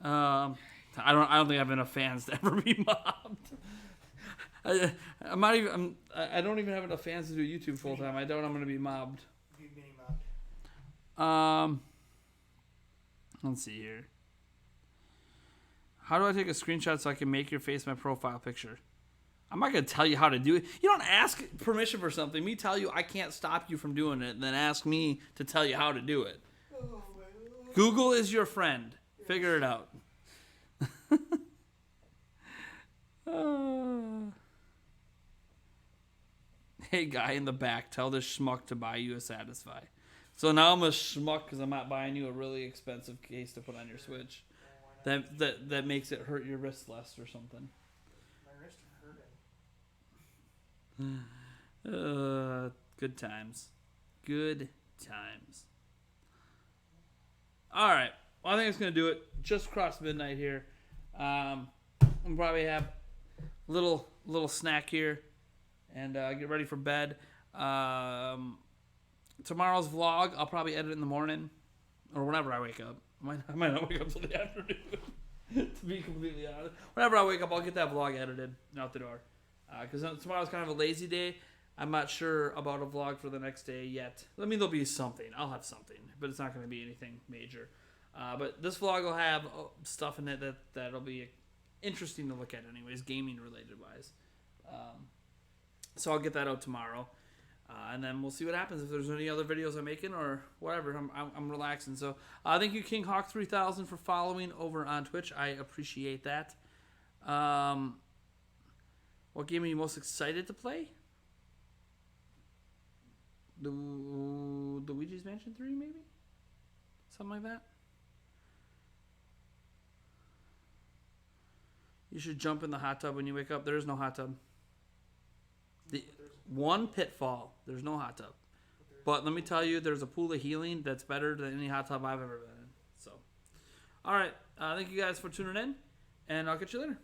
I don't think I have enough fans to ever be mobbed. I don't even have enough fans to do YouTube full time. I'm going to be mobbed. Let's see here. How do I take a screenshot so I can make your face my profile picture? I'm not going to tell you how to do it. You don't ask permission for something. Me tell you I can't stop you from doing it, and then ask me to tell you how to do it. Google is your friend. Figure it out. Hey, guy in the back, tell this schmuck to buy you a Satisfy. So now I'm a schmuck because I'm not buying you a really expensive case to put on your Switch. That makes it hurt your wrist less or something. My wrist hurting. Good times. Good times. All right. Well, I think it's going to do it. Just crossed midnight here. We'll probably have a little snack here and get ready for bed. Tomorrow's vlog, I'll probably edit in the morning or whenever I wake up. I might not wake up till the afternoon, to be completely honest. Whenever I wake up, I'll get that vlog edited and out the door. Because tomorrow's kind of a lazy day. I'm not sure about a vlog for the next day yet. I mean, there'll be something. I'll have something, but it's not going to be anything major. But this vlog will have stuff in it that'll be interesting to look at anyways, gaming related wise. So I'll get that out tomorrow. And then we'll see what happens if there's any other videos I'm making or whatever. I'm relaxing. So thank you, King Hawk 3000, for following over on Twitch. I appreciate that. What game are you most excited to play? The Luigi's Mansion 3, maybe? Something like that? You should jump in the hot tub when you wake up. There is no hot tub. The one pitfall, there's no hot tub. But let me tell you, there's a pool of healing that's better than any hot tub I've ever been in. So, all right. Thank you guys for tuning in, and I'll catch you later.